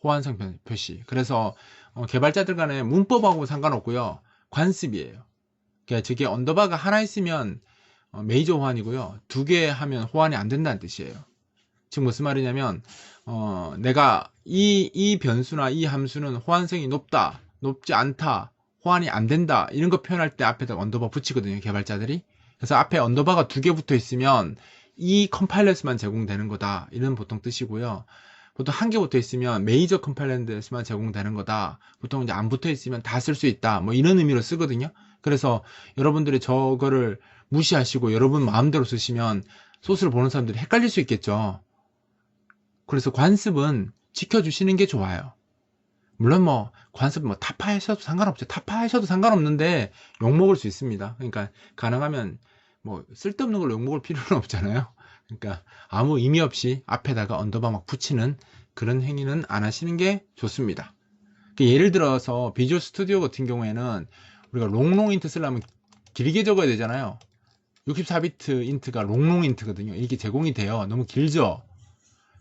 호환성 표시. 그래서 개발자들 간에 문법하고 상관없고요. 관습이에요. 그러니까 저게 언더바가 하나 있으면 메이저 호환이고요. 두 개 하면 호환이 안 된다는 뜻이에요. 지금 무슨 말이냐면 내가 이 변수나 이 함수는 호환성이 높다, 높지 않다, 호환이 안 된다 이런 거 표현할 때 앞에다 언더바 붙이거든요, 개발자들이. 그래서 앞에 언더바가 두 개 붙어 있으면 이 컴파일러스만 제공되는 거다 이런 보통 뜻이고요. 보통 한 개 붙어 있으면 메이저 컴파일러스만 제공되는 거다. 보통 이제 안 붙어 있으면 다 쓸 수 있다. 뭐 이런 의미로 쓰거든요. 그래서 여러분들이 저거를 무시하시고 여러분 마음대로 쓰시면 소스를 보는 사람들이 헷갈릴 수 있겠죠. 그래서 관습은 지켜주시는 게 좋아요. 물론 뭐 관습 뭐 타파하셔도 상관없죠. 타파하셔도 상관없는데 욕먹을 수 있습니다. 그러니까 가능하면 뭐 쓸데없는 걸 욕먹을 필요는 없잖아요. 그러니까 아무 의미 없이 앞에다가 언더바 막 붙이는 그런 행위는 안 하시는 게 좋습니다. 예를 들어서 비주얼 스튜디오 같은 경우에는 우리가 롱롱 인트 쓰려면 길게 적어야 되잖아요. 64비트 인트가 롱롱 인트거든요. 이게 제공이 돼요. 너무 길죠.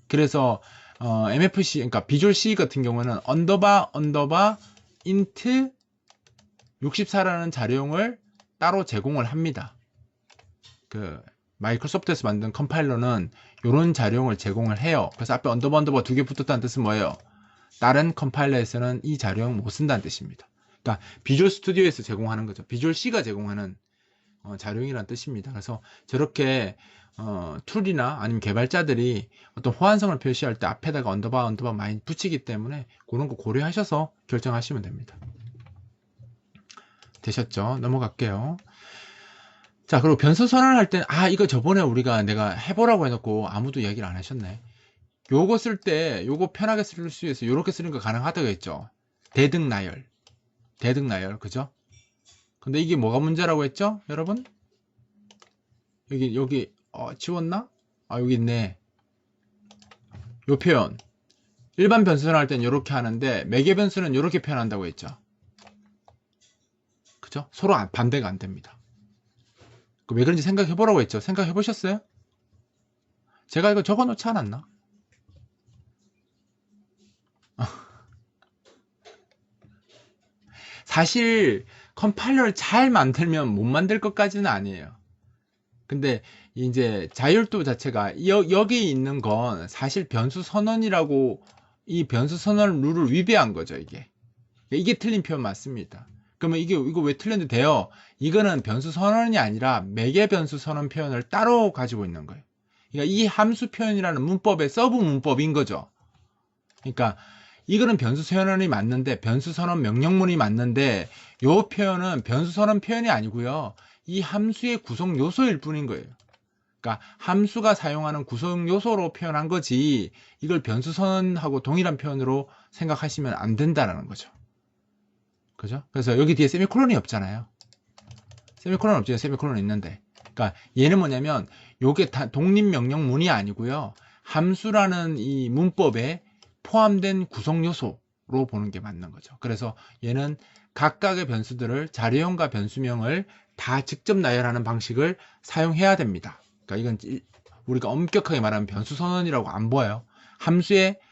그래서 MFC, 그러니까 비주얼 C 같은 경우는 언더바 인트 64라는 자료용을 따로 제공을 합니다. 그 마이크로소프트에서 만든 컴파일러는 이런 자료용을 제공을 해요. 그래서 앞에 언더바 두 개 붙었다는 뜻은 뭐예요? 다른 컴파일러에서는 이 자료용 못 쓴다는 뜻입니다. 그러니까 비주얼 스튜디오에서 제공하는 거죠. 비주얼 C가 제공하는 자료용이라는 뜻입니다. 그래서 저렇게 툴이나 아니면 개발자들이 어떤 호환성을 표시할 때 앞에다가 언더바 많이 붙이기 때문에 그런 거 고려하셔서 결정하시면 됩니다. 되셨죠? 넘어갈게요. 자, 그리고 변수 선언할 때는 이거 저번에 내가 해보라고 해놓고 아무도 이야기를 안 하셨네. 요거 쓸 때 요거 편하게 쓸 수 있어서 요렇게 쓰는 거 가능하다고 했죠. 대등 나열, 그죠? 근데 이게 뭐가 문제라고 했죠, 여러분? 여기 지웠나? 여기 있네. 요 표현. 일반 변수를 할 땐 이렇게 하는데 매개 변수는 이렇게 표현한다고 했죠. 그죠? 서로 반대가 안 됩니다. 왜 그런지 생각해 보라고 했죠. 생각해 보셨어요? 제가 이거 적어 놓지 않았나? 사실 컴파일러를 잘 만들면 못 만들 것까지는 아니에요. 근데 이제 자율도 자체가 여기 있는 건 사실 변수 선언이라고 이 변수 선언 룰을 위배한 거죠, 이게 틀린 표현 맞습니다. 그러면 이거 왜 틀렸는데 돼요? 이거는 변수 선언이 아니라 매개 변수 선언 표현을 따로 가지고 있는 거예요. 그러니까 이 함수 표현이라는 문법의 서브 문법인 거죠. 그러니까 이거는 변수 선언이 맞는데 변수 선언 명령문이 맞는데 이 표현은 변수 선언 표현이 아니고요. 이 함수의 구성 요소일 뿐인 거예요. 그러니까 함수가 사용하는 구성 요소로 표현한 거지 이걸 변수 선언하고 동일한 표현으로 생각하시면 안 된다는 거죠. 그죠? 그래서 여기 뒤에 세미콜론이 없잖아요. 세미콜론 없죠. 세미콜론 있는데. 그러니까 얘는 뭐냐면 요게 다 독립 명령문이 아니고요. 함수라는 이 문법에 포함된 구성 요소로 보는 게 맞는 거죠. 그래서 얘는 각각의 변수들을 자료형과 변수명을 다 직접 나열하는 방식을 사용해야 됩니다. 그러니까 이건 우리가 엄격하게 말하면 변수 선언이라고 안 보여요.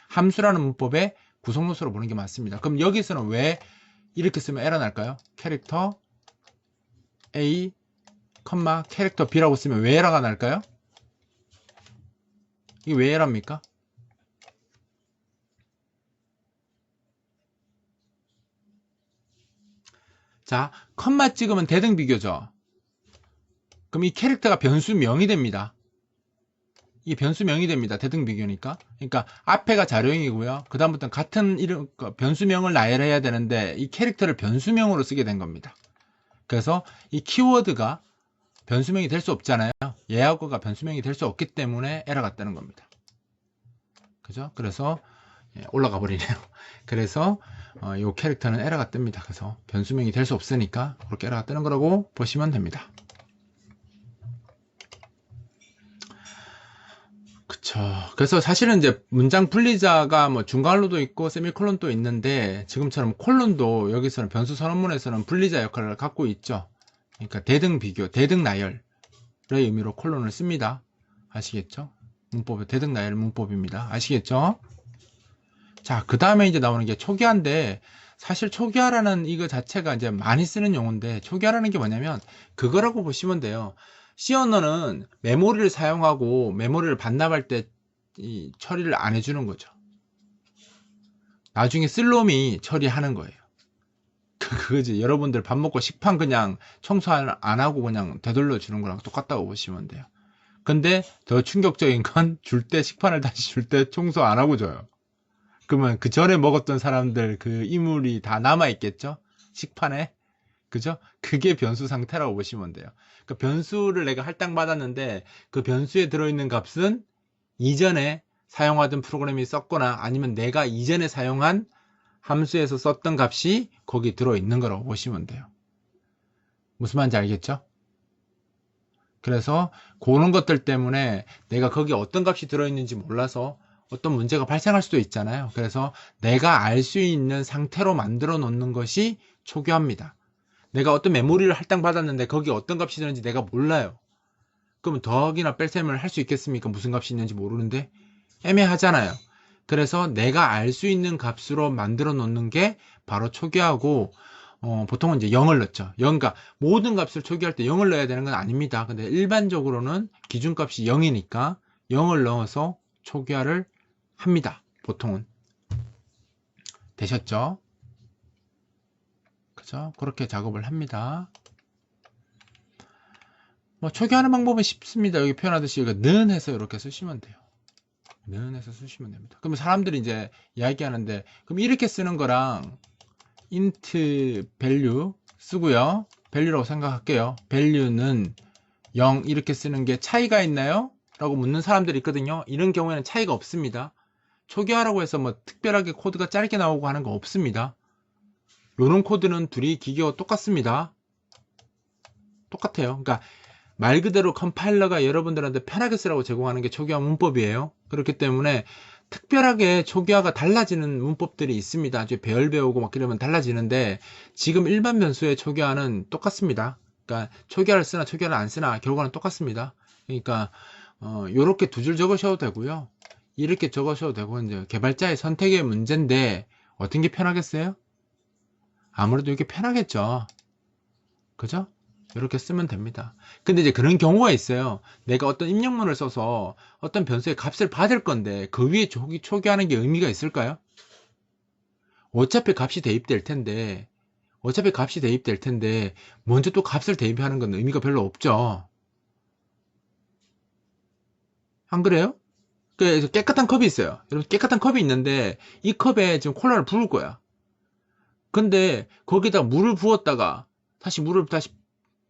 함수라는 문법의 구성 요소로 보는 게 맞습니다. 그럼 여기서는 왜 이렇게 쓰면 에러 날까요? 캐릭터 A, 캐릭터 B라고 쓰면 왜 에러가 날까요? 이게 왜 에러입니까? 자, 컴마 찍으면 대등 비교죠. 그럼 이 캐릭터가 변수명이 됩니다. 이게 변수명이 됩니다. 대등 비교니까. 그러니까 앞에가 자료형이고요. 그 다음부터는 같은 이름 변수명을 나열해야 되는데 이 캐릭터를 변수명으로 쓰게 된 겁니다. 그래서 이 키워드가 변수명이 될 수 없잖아요. 얘하고가 변수명이 될 수 없기 때문에 에러가 뜨는 겁니다. 그죠? 그래서 올라가 버리네요. 그래서 이 캐릭터는 에러가 뜹니다. 그래서 변수명이 될 수 없으니까 그렇게 에러가 뜨는 거라고 보시면 됩니다. 그쵸. 그래서 사실은 이제 문장 분리자가 뭐 중괄호도 있고 세미콜론도 있는데 지금처럼 콜론도 여기서는 변수 선언문에서는 분리자 역할을 갖고 있죠. 그러니까 대등 비교, 대등 나열의 의미로 콜론을 씁니다. 아시겠죠? 문법의 대등 나열 문법입니다. 아시겠죠? 자, 그 다음에 이제 나오는 게 초기화인데, 사실 초기화라는 이거 자체가 이제 많이 쓰는 용어인데, 초기화라는 게 뭐냐면, 그거라고 보시면 돼요. C 언어는 메모리를 사용하고, 메모리를 반납할 때 이 처리를 안 해주는 거죠. 나중에 쓸 놈이 처리하는 거예요. 그거지. 여러분들 밥 먹고 식판 그냥 청소 안 하고 그냥 되돌려 주는 거랑 똑같다고 보시면 돼요. 근데 더 충격적인 건 줄 때 식판을 다시 줄 때 청소 안 하고 줘요. 그러면 그 전에 먹었던 사람들 그 이물이 다 남아 있겠죠? 식판에. 그죠? 그게 변수 상태라고 보시면 돼요. 그 변수를 내가 할당받았는데 그 변수에 들어있는 값은 이전에 사용하던 프로그램이 썼거나 아니면 내가 이전에 사용한 함수에서 썼던 값이 거기 들어있는 거라고 보시면 돼요. 무슨 말인지 알겠죠? 그래서 그런 것들 때문에 내가 거기 어떤 값이 들어있는지 몰라서 어떤 문제가 발생할 수도 있잖아요. 그래서 내가 알 수 있는 상태로 만들어 놓는 것이 초기화입니다. 내가 어떤 메모리를 할당받았는데 거기 어떤 값이 들어있는지 내가 몰라요. 그러면 더하기나 뺄셈을 할 수 있겠습니까? 무슨 값이 있는지 모르는데 애매하잖아요. 그래서 내가 알 수 있는 값으로 만들어 놓는 게 바로 초기화고, 보통은 이제 0을 넣죠. 0, 그러니까 모든 값을 초기화할 때 0을 넣어야 되는 건 아닙니다. 근데 일반적으로는 기준값이 0이니까 0을 넣어서 초기화를 합니다. 보통은. 되셨죠? 그죠? 그렇게 작업을 합니다. 뭐 초기화하는 방법은 쉽습니다. 여기 표현하듯이 이거 는 해서 이렇게 쓰시면 돼요. 는 해서 쓰시면 됩니다. 그러면 사람들이 이제 이야기하는데, 그럼 이렇게 쓰는 거랑 int value 쓰고요. value라고 생각할게요. value는 0 이렇게 쓰는 게 차이가 있나요? 라고 묻는 사람들이 있거든요. 이런 경우에는 차이가 없습니다. 초기화라고 해서 뭐 특별하게 코드가 짧게 나오고 하는 거 없습니다. 요런 코드는 둘이 기계가 똑같습니다. 똑같아요. 그러니까 말 그대로 컴파일러가 여러분들한테 편하게 쓰라고 제공하는 게 초기화 문법이에요. 그렇기 때문에 특별하게 초기화가 달라지는 문법들이 있습니다. 배열 배우고 막 이러면 달라지는데 지금 일반 변수의 초기화는 똑같습니다. 그러니까 초기화를 쓰나 초기화를 안 쓰나 결과는 똑같습니다. 그러니까 요렇게 두 줄 적으셔도 되고요. 이렇게 적으셔도 되고 이제 개발자의 선택의 문제인데 어떤 게 편하겠어요? 아무래도 이게 편하겠죠. 그죠? 이렇게 쓰면 됩니다. 근데 이제 그런 경우가 있어요. 내가 어떤 입력문을 써서 어떤 변수의 값을 받을 건데 그 위에 초기화하는 게 의미가 있을까요? 어차피 값이 대입될 텐데 먼저 또 값을 대입하는 건 의미가 별로 없죠. 안 그래요? 그래서 깨끗한 컵이 있어요. 여러분 깨끗한 컵이 있는데 이 컵에 지금 콜라를 부을 거야. 근데 거기다 물을 부었다가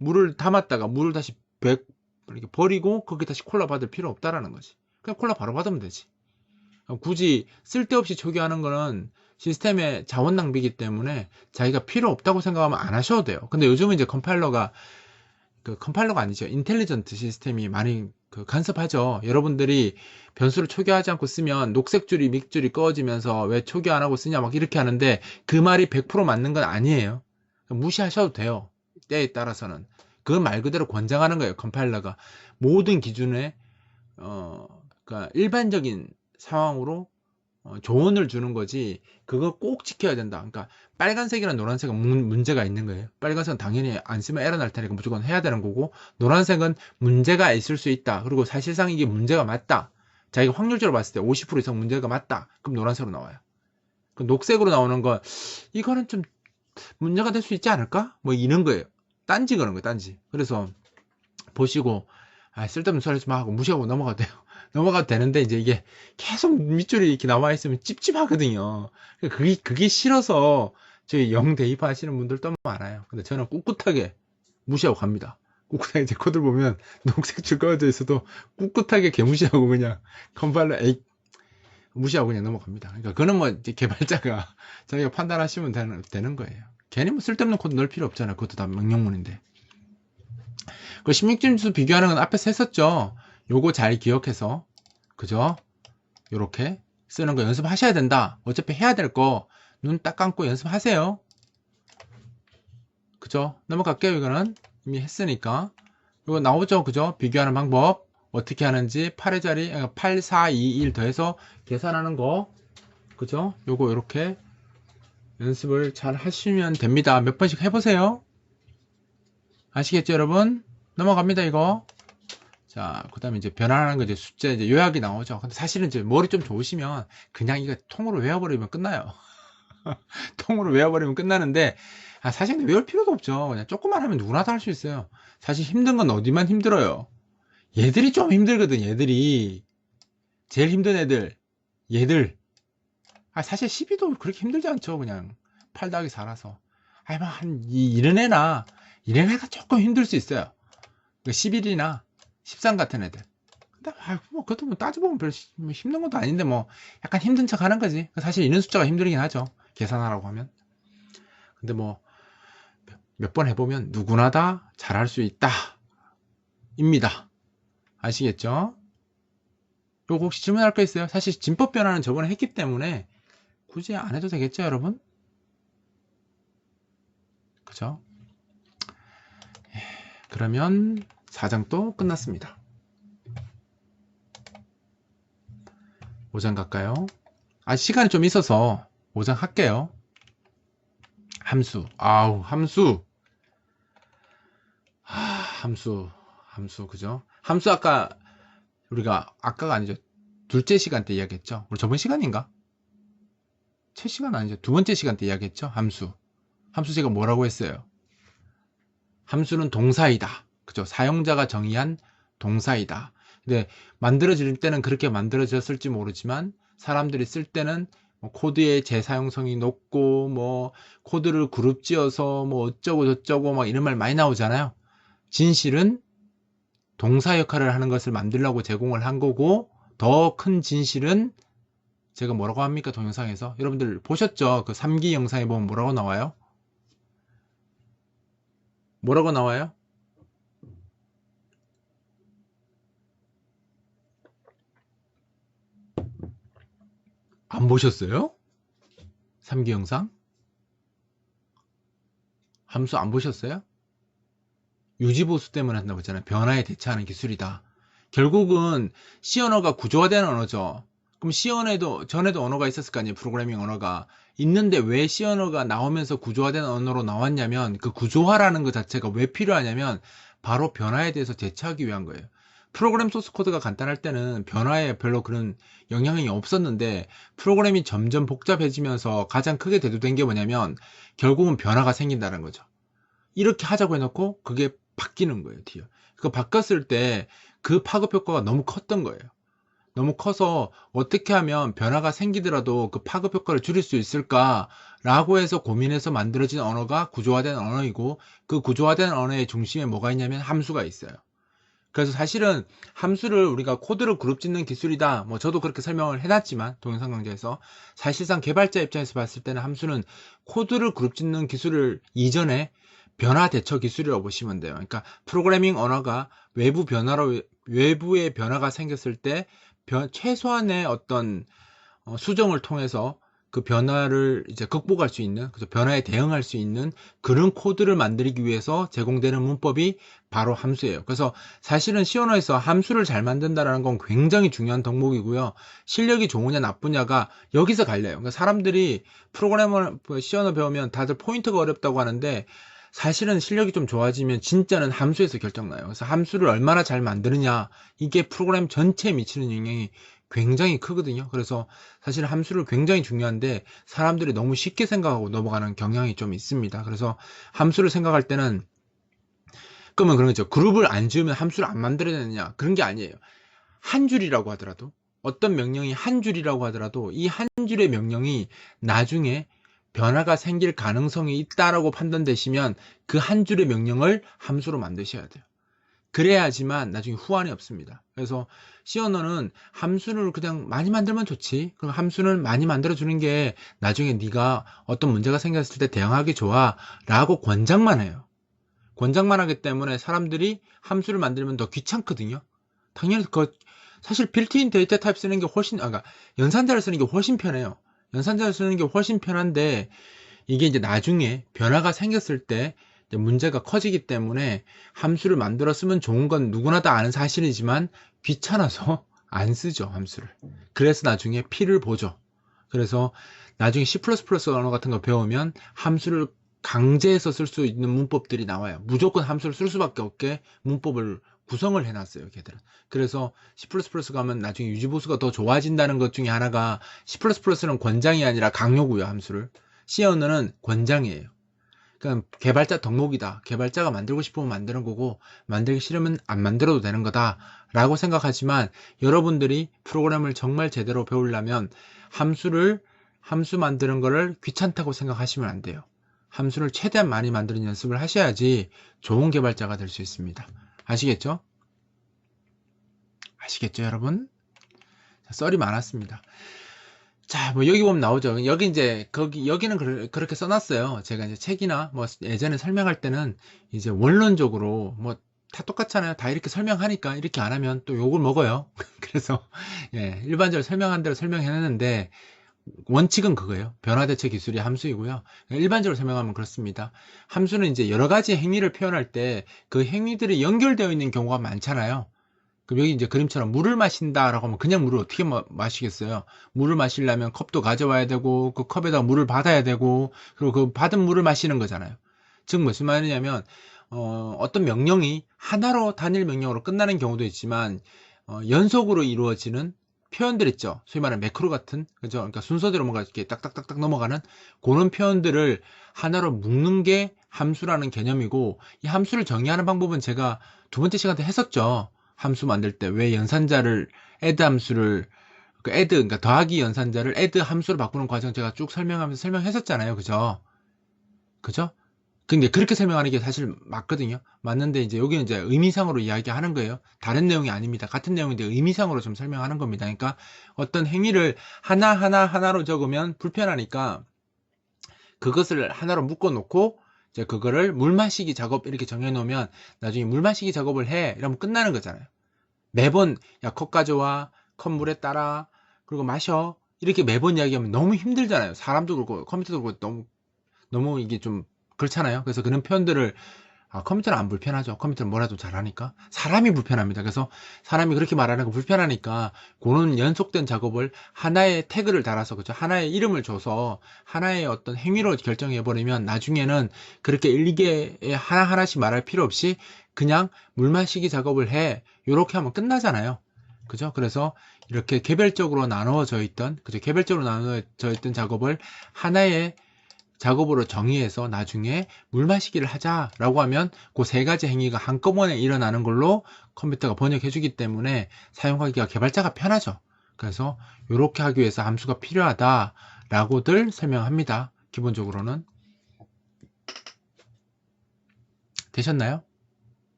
물을 담았다가 물을 다시 이렇게 버리고 거기 다시 콜라 받을 필요 없다라는 거지. 그냥 콜라 바로 받으면 되지. 굳이 쓸데없이 초기화하는 거는 시스템의 자원 낭비이기 때문에 자기가 필요 없다고 생각하면 안 하셔도 돼요. 근데 요즘은 이제 컴파일러가 아니죠. 인텔리전트 시스템이 많이 간섭하죠. 여러분들이 변수를 초기화하지 않고 쓰면 녹색 줄이 밑줄이 꺼지면서 왜 초기화 안 하고 쓰냐 막 이렇게 하는데 그 말이 100% 맞는 건 아니에요. 무시하셔도 돼요. 때에 따라서는. 그건 말 그대로 권장하는 거예요. 컴파일러가. 모든 기준에 그러니까 일반적인 상황으로 조언을 주는 거지 그거 꼭 지켜야 된다. 그러니까 빨간색이랑 노란색은 문제가 있는 거예요. 빨간색은 당연히 안 쓰면 에러 날 테니까 무조건 해야 되는 거고 노란색은 문제가 있을 수 있다. 그리고 사실상 이게 문제가 맞다. 자기가 확률적으로 봤을 때 50% 이상 문제가 맞다. 그럼 노란색으로 나와요. 그 녹색으로 나오는 건 이거는 좀 문제가 될 수 있지 않을까? 뭐 이런 거예요. 딴지 그런 거예요. 딴지. 그래서 보시고 쓸데없는 소리 하지 마 하고 무시하고 넘어가도 돼요. 넘어가도 되는데 이제 이게 계속 밑줄이 이렇게 나와 있으면 찝찝하거든요. 그게 싫어서 저희 영 대입하시는 분들도 많아요. 근데 저는 꿋꿋하게 무시하고 갑니다. 꿋꿋하게 제 코드를 보면 녹색 줄 꺼져 있어도 꿋꿋하게 개무시하고 그냥 컴파일러 에이 무시하고 그냥 넘어갑니다. 그러니까 그는 뭐 이제 개발자가 자기가 판단하시면 되는 거예요. 괜히 뭐 쓸데없는 코드 넣을 필요 없잖아요. 그것도 다 명령문인데. 그 16진수 비교하는 건 앞에서 했었죠. 요거 잘 기억해서 그죠? 요렇게 쓰는 거 연습하셔야 된다. 어차피 해야 될 거 눈 딱 감고 연습하세요. 그죠? 넘어갈게요. 이거는 이미 했으니까 이거 나오죠. 그죠? 비교하는 방법 어떻게 하는지 8의 자리 8, 4, 2, 1 더해서 계산하는 거 그죠? 요거 이렇게 연습을 잘 하시면 됩니다. 몇 번씩 해보세요. 아시겠죠, 여러분? 넘어갑니다, 이거. 자, 그 다음에 이제 변환하는 거 이제 숫자 이제 요약이 나오죠. 근데 사실은 이제 머리 좀 좋으시면 그냥 이거 통으로 외워버리면 끝나요. 통으로 외워버리면 끝나는데, 사실 외울 필요도 없죠. 그냥 조금만 하면 누구나 다 할 수 있어요. 사실 힘든 건 어디만 힘들어요. 얘들이 좀 힘들거든, 얘들이. 제일 힘든 애들, 얘들. 사실 12도 그렇게 힘들지 않죠, 그냥. 8 더하기 4라서. 이런 애가 조금 힘들 수 있어요. 11이나 13 같은 애들. 근데, 그것도 뭐 따져보면 별 힘든 것도 아닌데, 뭐, 약간 힘든 척 하는 거지. 사실 이런 숫자가 힘들긴 하죠. 계산하라고 하면. 근데 뭐, 몇 번 해보면 누구나 다 잘할 수 있다. 입니다. 아시겠죠? 요거 혹시 질문할 거 있어요? 사실 진법 변화는 저번에 했기 때문에 굳이 안 해도 되겠죠, 여러분? 그죠? 그러면 4장 또 끝났습니다. 5장 갈까요? 시간이 좀 있어서 5장 할게요. 함수. 함수. 함수, 그죠? 함수 아까가 아니죠. 둘째 시간 때 이야기했죠. 우리 저번 시간인가? 첫 시간 아니죠. 두 번째 시간 때 이야기했죠. 함수 제가 뭐라고 했어요? 함수는 동사이다. 그죠? 사용자가 정의한 동사이다. 근데 만들어질 때는 그렇게 만들어졌을지 모르지만 사람들이 쓸 때는 코드의 재사용성이 높고 뭐 코드를 그룹 지어서 뭐 어쩌고 저쩌고 막 이런 말 많이 나오잖아요. 진실은 동사 역할을 하는 것을 만들려고 제공을 한 거고, 더 큰 진실은 제가 뭐라고 합니까? 동영상에서 여러분들 보셨죠? 그 3기 영상에 보면 뭐라고 나와요? 뭐라고 나와요? 안 보셨어요? 3기 영상? 함수 안 보셨어요? 유지보수 때문에 한다고 했잖아요. 변화에 대처하는 기술이다. 결국은 C 언어가 구조화된 언어죠. 그럼 C 언어에도 전에도 언어가 있었을 거 아니에요. 프로그래밍 언어가 있는데 왜 C 언어가 나오면서 구조화된 언어로 나왔냐면, 그 구조화라는 것 자체가 왜 필요하냐면 바로 변화에 대해서 대처하기 위한 거예요. 프로그램 소스 코드가 간단할 때는 변화에 별로 그런 영향이 없었는데, 프로그램이 점점 복잡해지면서 가장 크게 대두된 게 뭐냐면 결국은 변화가 생긴다는 거죠. 이렇게 하자고 해놓고 그게 바뀌는 거예요, 뒤에. 그거 바꿨을 때 그 파급 효과가 너무 컸던 거예요. 너무 커서 어떻게 하면 변화가 생기더라도 그 파급 효과를 줄일 수 있을까라고 해서 고민해서 만들어진 언어가 구조화된 언어이고, 그 구조화된 언어의 중심에 뭐가 있냐면 함수가 있어요. 그래서 사실은 함수를 우리가 코드를 그룹 짓는 기술이다. 뭐 저도 그렇게 설명을 해놨지만 동영상 강좌에서 사실상 개발자 입장에서 봤을 때는 함수는 코드를 그룹 짓는 기술을 이전에 변화 대처 기술이라고 보시면 돼요. 그러니까 프로그래밍 언어가 외부의 변화가 생겼을 때 최소한의 어떤 수정을 통해서 그 변화를 이제 극복할 수 있는, 그래서 변화에 대응할 수 있는 그런 코드를 만들기 위해서 제공되는 문법이 바로 함수예요. 그래서 사실은 C 언어에서 함수를 잘 만든다는 건 굉장히 중요한 덕목이고요. 실력이 좋으냐 나쁘냐가 여기서 갈려요. 그러니까 사람들이 프로그래머 C 언어 배우면 다들 포인트가 어렵다고 하는데, 사실은 실력이 좀 좋아지면 진짜는 함수에서 결정나요. 그래서 함수를 얼마나 잘 만드느냐, 이게 프로그램 전체에 미치는 영향이 굉장히 크거든요. 그래서 사실 함수를 굉장히 중요한데 사람들이 너무 쉽게 생각하고 넘어가는 경향이 좀 있습니다. 그래서 함수를 생각할 때는, 그러면 그런 거죠. 그룹을 안 지으면 함수를 안 만들어야 되느냐, 그런 게 아니에요. 한 줄이라고 하더라도, 어떤 명령이 한 줄이라고 하더라도 이 한 줄의 명령이 나중에 변화가 생길 가능성이 있다라고 판단되시면 그 한 줄의 명령을 함수로 만드셔야 돼요. 그래야지만 나중에 후환이 없습니다. 그래서 C 언어는 함수를 그냥 많이 만들면 좋지. 그럼 함수는 많이 만들어주는 게 나중에 네가 어떤 문제가 생겼을 때 대응하기 좋아 라고 권장만 해요. 권장만 하기 때문에 사람들이 함수를 만들면 더 귀찮거든요. 당연히 사실 빌트인 데이터 타입 쓰는 게 그러니까 연산자를 쓰는 게 훨씬 편해요. 연산자를 쓰는 게 훨씬 편한데, 이게 이제 나중에 변화가 생겼을 때 문제가 커지기 때문에 함수를 만들어 쓰면 좋은 건 누구나 다 아는 사실이지만 귀찮아서 안 쓰죠, 함수를. 그래서 나중에 P를 보죠. 그래서 나중에 C++ 언어 같은 거 배우면 함수를 강제해서 쓸 수 있는 문법들이 나와요. 무조건 함수를 쓸 수밖에 없게 문법을 구성을 해놨어요, 걔들은. 그래서 C++ 가면 나중에 유지보수가 더 좋아진다는 것 중에 하나가 C++는 권장이 아니라 강요고요, 함수를. C 언어는 권장이에요. 그냥 개발자 덕목이다. 개발자가 만들고 싶으면 만드는 거고 만들기 싫으면 안 만들어도 되는 거다 라고 생각하지만, 여러분들이 프로그램을 정말 제대로 배우려면 함수 만드는 거를 귀찮다고 생각하시면 안 돼요. 함수를 최대한 많이 만드는 연습을 하셔야지 좋은 개발자가 될 수 있습니다. 아시겠죠? 아시겠죠, 여러분? 썰이 많았습니다. 자, 뭐 여기 보면 나오죠. 여기 이제 여기는 그렇게 써놨어요. 제가 이제 책이나 뭐 예전에 설명할 때는 이제 원론적으로 뭐 다 똑같잖아요. 다 이렇게 설명하니까 이렇게 안 하면 또 욕을 먹어요. 그래서 예, 일반적으로 설명한 대로 설명해놨는데 원칙은 그거예요. 변화대체 기술이 함수이고요. 일반적으로 설명하면 그렇습니다. 함수는 이제 여러 가지 행위를 표현할 때 그 행위들이 연결되어 있는 경우가 많잖아요. 그럼 여기 이제 그림처럼 물을 마신다라고 하면 그냥 물을 어떻게 마시겠어요? 물을 마시려면 컵도 가져와야 되고 그 컵에다 물을 받아야 되고 그리고 그 받은 물을 마시는 거잖아요. 즉 무슨 말이냐면 어떤 명령이 하나로 단일 명령으로 끝나는 경우도 있지만 연속으로 이루어지는 표현들 있죠. 소위 말하는 매크로 같은, 그죠? 그러니까 순서대로 뭔가 이렇게 딱딱딱딱 넘어가는 그런 표현들을 하나로 묶는 게 함수라는 개념이고, 이 함수를 정의하는 방법은 제가 두 번째 시간 때 했었죠. 함수 만들 때 왜 연산자를 add 함수를 그러니까 더하기 연산자를 add 함수로 바꾸는 과정 제가 쭉 설명하면서 설명했었잖아요. 그죠? 그죠? 근데 그렇게 설명하는 게 사실 맞거든요. 맞는데 이제 여기는 이제 의미상으로 이야기하는 거예요. 다른 내용이 아닙니다. 같은 내용인데 의미상으로 좀 설명하는 겁니다. 그러니까 어떤 행위를 하나로 적으면 불편하니까 그것을 하나로 묶어 놓고 이제 그거를 물 마시기 작업 이렇게 정해 놓으면 나중에 물 마시기 작업을 해 이러면 끝나는 거잖아요. 매번 야 컵 가져와, 컵 물에 따라, 그리고 마셔 이렇게 매번 이야기하면 너무 힘들잖아요. 사람도 그렇고 컴퓨터도 그렇고 너무 이게 좀 그렇잖아요. 그래서 그런 표현들을 컴퓨터는 안 불편하죠. 컴퓨터는 뭐라도 잘하니까. 사람이 불편합니다. 그래서 사람이 그렇게 말하는 거 불편하니까 그런 연속된 작업을 하나의 태그를 달아서, 그죠? 하나의 이름을 줘서 하나의 어떤 행위로 결정해 버리면 나중에는 그렇게 일기에 하나하나씩 말할 필요 없이 그냥 물 마시기 작업을 해 요렇게 하면 끝나잖아요. 그죠? 그래서 이렇게 개별적으로 나누어져 있던, 그죠? 개별적으로 나누어져 있던 작업을 하나의 작업으로 정의해서 나중에 물 마시기를 하자라고 하면 그 세 가지 행위가 한꺼번에 일어나는 걸로 컴퓨터가 번역해 주기 때문에 사용하기가 개발자가 편하죠. 그래서 이렇게 하기 위해서 함수가 필요하다라고들 설명합니다. 기본적으로는. 되셨나요?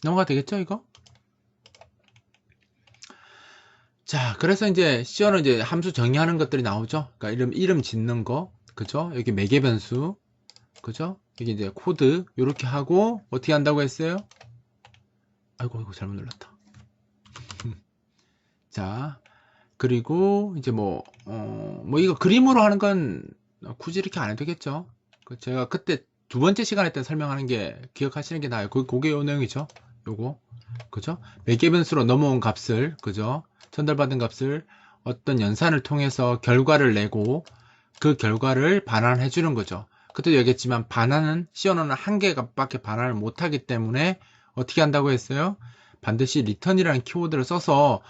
넘어가 되겠죠, 이거? 자, 그래서 이제 C어는 이제 함수 정의하는 것들이 나오죠. 그러니까 이름 짓는 거, 그죠? 여기 매개 변수, 그죠? 여기 이제 코드 이렇게 하고 어떻게 한다고 했어요? 아이고 잘못 눌렀다. 자, 그리고 이제 뭐 이거 그림으로 하는 건 굳이 이렇게 안 해도 되겠죠. 제가 그때 두 번째 시간에 때 설명하는 게 기억하시는 게 나아요. 그게 요 내용이죠. 요거, 그죠? 매개 변수로 넘어온 값을, 그죠? 전달받은 값을 어떤 연산을 통해서 결과를 내고 그 결과를 반환해 주는 거죠. 그때도 얘기했지만 반환은 C 언어는 한 개밖에 반환을 못하기 때문에 어떻게 한다고 했어요? 반드시 return이라는 키워드를 써서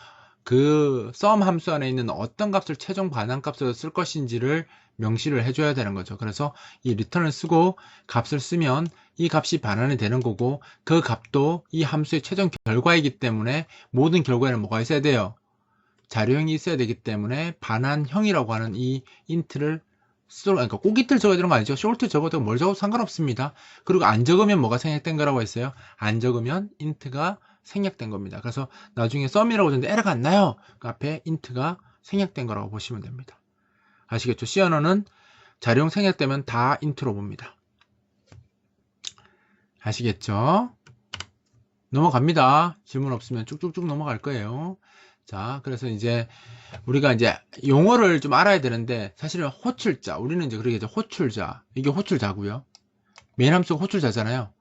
그 sum 함수 안에 있는 어떤 값을 최종 반환 값으로 쓸 것인지를 명시를 해줘야 되는 거죠. 그래서 이 return을 쓰고 값을 쓰면 이 값이 반환이 되는 거고, 그 값도 이 함수의 최종 결과이기 때문에 모든 결과에는 뭐가 있어야 돼요? 자료형이 있어야 되기 때문에 반환형이라고 하는 이 인트를 그러니까 꼭 인트를 적어야 되는 거 아니죠. short 적어도 뭘 적어도 상관없습니다. 그리고 안 적으면 뭐가 생략된 거라고 했어요? 안 적으면 int가 생략된 겁니다. 그래서 나중에 sum이라고 했는데 에러가 안 나요. 그 앞에 int가 생략된 거라고 보시면 됩니다. 아시겠죠? C 언어는 자료형 생략되면 다 int로 봅니다. 아시겠죠? 넘어갑니다. 질문 없으면 쭉쭉쭉 넘어갈 거예요. 자, 그래서 이제 우리가 이제 용어를 좀 알아야 되는데, 사실은 호출자, 우리는 이제 그러게 호출자, 이게 호출자고요. 메인 함수가 호출자잖아요.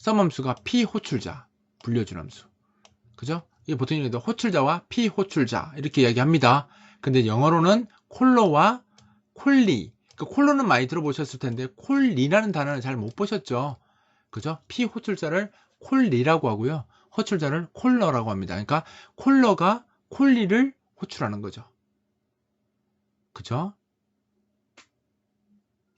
sum 함수가 피호출자, 불려준 함수. 그죠? 이게 보통 호출자와 피호출자 이렇게 이야기합니다. 근데 영어로는 콜러와 콜리. 그 콜러는 많이 들어보셨을 텐데 콜리라는 단어는 잘 못 보셨죠. 그죠? 피 호출자를 콜리라고 하고요. 호출자를 콜러라고 합니다. 그러니까 콜러가 콜리를 호출하는 거죠. 그죠?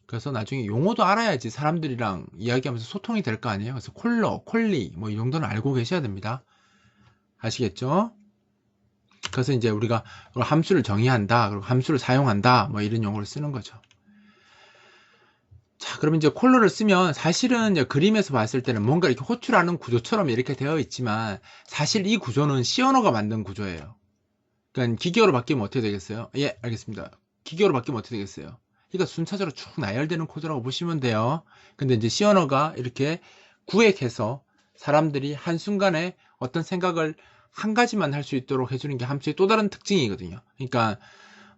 그래서 나중에 용어도 알아야지 사람들이랑 이야기하면서 소통이 될 거 아니에요. 그래서 콜러, 콜리 뭐 이 정도는 알고 계셔야 됩니다. 아시겠죠? 그래서 이제 우리가 함수를 정의한다, 그리고 함수를 사용한다, 뭐 이런 용어를 쓰는 거죠. 자, 그러면 이제 콜러를 쓰면 사실은 이제 그림에서 봤을 때는 뭔가 이렇게 호출하는 구조처럼 이렇게 되어 있지만 사실 이 구조는 C 언어가 만든 구조예요. 그러니까 기계어로 바뀌면 어떻게 되겠어요? 예, 알겠습니다. 기계어로 바뀌면 어떻게 되겠어요? 그러니까 순차적으로 쭉 나열되는 코드라고 보시면 돼요. 근데 이제 C 언어가 이렇게 구획해서 사람들이 한순간에 어떤 생각을 한 가지만 할 수 있도록 해주는 게 함수의 또 다른 특징이거든요. 그러니까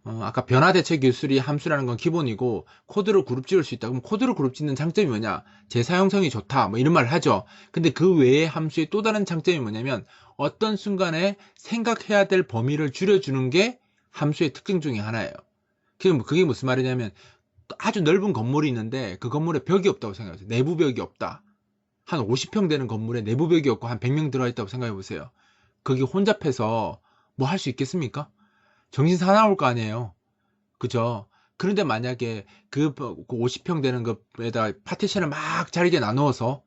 아까 변화 대체 기술이 함수라는 건 기본이고 코드를 그룹 지을 수 있다. 그럼 코드를 그룹 짓는 장점이 뭐냐? 재사용성이 좋다. 뭐 이런 말을 하죠. 근데 그 외에 함수의 또 다른 장점이 뭐냐면 어떤 순간에 생각해야 될 범위를 줄여주는 게 함수의 특징 중에 하나예요. 그게 무슨 말이냐면 아주 넓은 건물이 있는데 그 건물에 벽이 없다고 생각해보세요. 내부 벽이 없다. 한 50평 되는 건물에 내부 벽이 없고 한 100명 들어있다고 생각해보세요. 거기 혼잡해서 뭐 할 수 있겠습니까? 정신 사나울 거 아니에요. 그죠? 그런데 만약에 그 50평 되는 거에다 파티션을 막 잘게 나누어서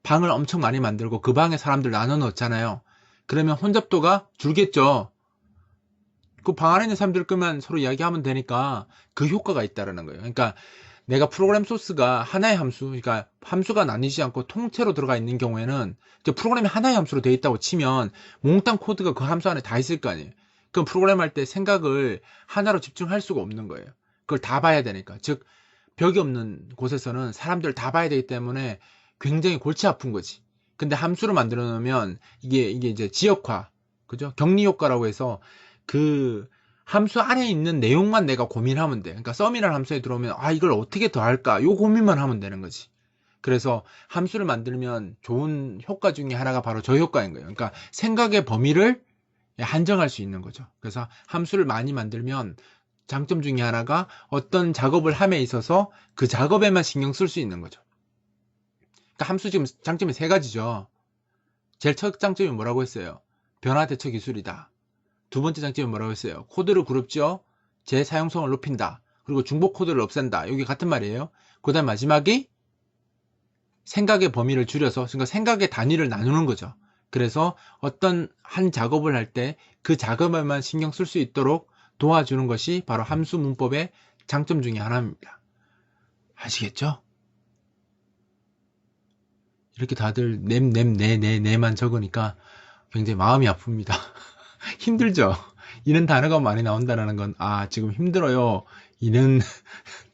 방을 엄청 많이 만들고 그 방에 사람들 나눠 넣었잖아요. 그러면 혼잡도가 줄겠죠. 그 방 안에 있는 사람들 끄면 서로 이야기하면 되니까 그 효과가 있다라는 거예요. 그러니까 내가 프로그램 소스가 하나의 함수, 그러니까 함수가 나뉘지 않고 통째로 들어가 있는 경우에는 이제 프로그램이 하나의 함수로 되어 있다고 치면 몽땅 코드가 그 함수 안에 다 있을 거 아니에요. 그럼 프로그램 할 때 생각을 하나로 집중할 수가 없는 거예요. 그걸 다 봐야 되니까. 즉 벽이 없는 곳에서는 사람들 다 봐야 되기 때문에 굉장히 골치 아픈 거지. 근데 함수로 만들어 놓으면 이게 이제 지역화, 그죠? 격리 효과라고 해서 그 함수 안에 있는 내용만 내가 고민하면 돼. 그러니까 썸이라는 함수에 들어오면 이걸 어떻게 더 할까? 요 고민만 하면 되는 거지. 그래서 함수를 만들면 좋은 효과 중에 하나가 바로 저 효과인 거예요. 그러니까 생각의 범위를 한정할 수 있는 거죠. 그래서 함수를 많이 만들면 장점 중에 하나가 어떤 작업을 함에 있어서 그 작업에만 신경 쓸 수 있는 거죠. 그러니까 함수 지금 장점이 세 가지죠. 제일 첫 장점이 뭐라고 했어요? 변화 대처 기술이다. 두 번째 장점이 뭐라고 했어요? 코드를 그룹지어 재사용성을 높인다. 그리고 중복 코드를 없앤다. 여기 같은 말이에요. 그 다음 마지막이 생각의 범위를 줄여서, 그러니까 생각의 단위를 나누는 거죠. 그래서 어떤 한 작업을 할 때 그 작업에만 신경 쓸 수 있도록 도와주는 것이 바로 함수 문법의 장점 중에 하나입니다. 아시겠죠? 이렇게 다들 네만 적으니까 굉장히 마음이 아픕니다. 힘들죠? 이런 단어가 많이 나온다는 건 지금 힘들어요 이런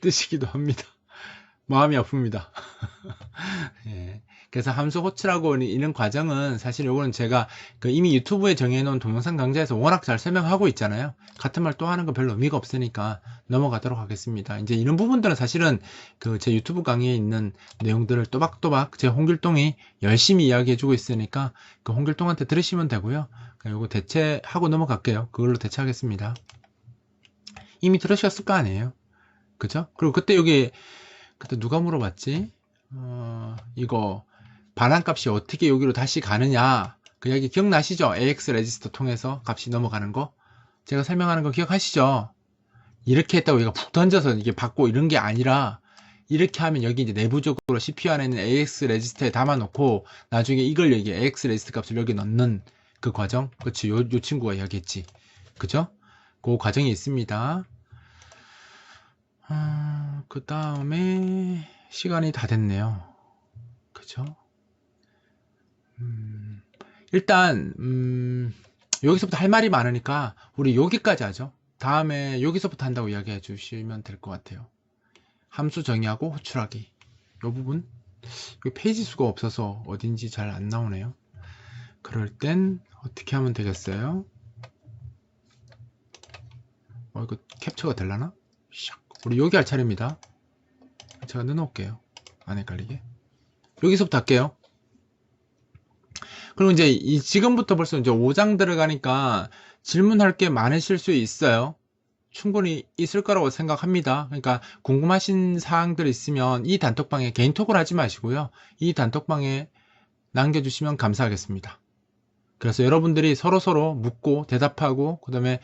뜻이기도 합니다. 마음이 아픕니다. 예. 그래서 함수 호출하고 이런 과정은 사실 요거는 제가 이미 유튜브에 정해놓은 동영상 강좌에서 워낙 잘 설명하고 있잖아요. 같은 말 또 하는 건 별로 의미가 없으니까 넘어가도록 하겠습니다. 이제 이런 부분들은 사실은 제 유튜브 강의에 있는 내용들을 또박또박 제 홍길동이 열심히 이야기해주고 있으니까 그 홍길동한테 들으시면 되고요. 요거 대체하고 넘어갈게요. 그걸로 대체하겠습니다. 이미 들으셨을 거 아니에요. 그죠? 그리고 그때 누가 물어봤지? 이거 반환값이 어떻게 여기로 다시 가느냐, 그 이야기 기억나시죠? AX 레지스터 통해서 값이 넘어가는 거 제가 설명하는 거 기억하시죠? 이렇게 했다고 얘가 푹 던져서 이게 받고 이런 게 아니라 이렇게 하면 여기 이제 내부적으로 CPU 안에 있는 AX 레지스터에 담아 놓고 나중에 이걸 여기 AX 레지스터 값을 여기 넣는 그 과정. 그치, 요 친구가 이야기했지. 그죠? 그 과정이 있습니다. 그 다음에 시간이 다 됐네요. 그죠? 일단 여기서부터 할 말이 많으니까 우리 여기까지 하죠. 다음에 여기서부터 한다고 이야기해 주시면 될 것 같아요. 함수 정의하고 호출하기 이 부분, 페이지 수가 없어서 어딘지 잘 안 나오네요. 그럴 땐 어떻게 하면 되겠어요? 이거 캡처가 되려나? 우리 여기 할 차례입니다. 제가 넣어놓을게요. 안 헷갈리게. 여기서부터 할게요. 그리고 이제 지금부터 벌써 이제 5장 들어가니까 질문할 게 많으실 수 있어요. 충분히 있을 거라고 생각합니다. 그러니까 궁금하신 사항들 있으면 이 단톡방에 개인톡을 하지 마시고요. 이 단톡방에 남겨주시면 감사하겠습니다. 그래서 여러분들이 서로서로 묻고 대답하고 그 다음에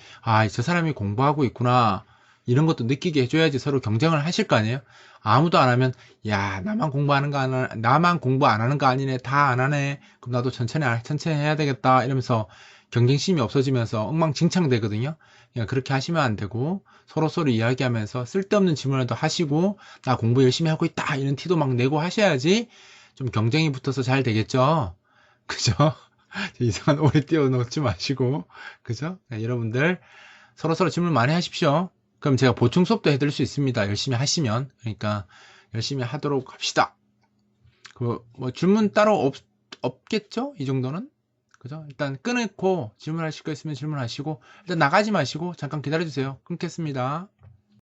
저 사람이 공부하고 있구나 이런 것도 느끼게 해줘야지 서로 경쟁을 하실 거 아니에요. 아무도 안 하면 야 나만 공부하는 거 나만 공부 안 하는 거 아니네, 다 안 하네, 그럼 나도 천천히 해야 되겠다 이러면서 경쟁심이 없어지면서 엉망진창 되거든요. 그러니까 그렇게 하시면 안 되고 서로서로 이야기하면서 쓸데없는 질문도 하시고 나 공부 열심히 하고 있다 이런 티도 막 내고 하셔야지 좀 경쟁이 붙어서 잘 되겠죠. 그죠? 이상한 오래 띄워놓지 마시고, 그죠? 네, 여러분들 서로서로 질문 많이 하십시오. 그럼 제가 보충 수업도 해드릴 수 있습니다. 열심히 하시면. 그러니까 열심히 하도록 합시다. 뭐 질문 따로 없겠죠? 이 정도는? 그죠? 일단 끊고 질문하실 거 있으면 질문하시고, 일단 나가지 마시고 잠깐 기다려주세요. 끊겠습니다.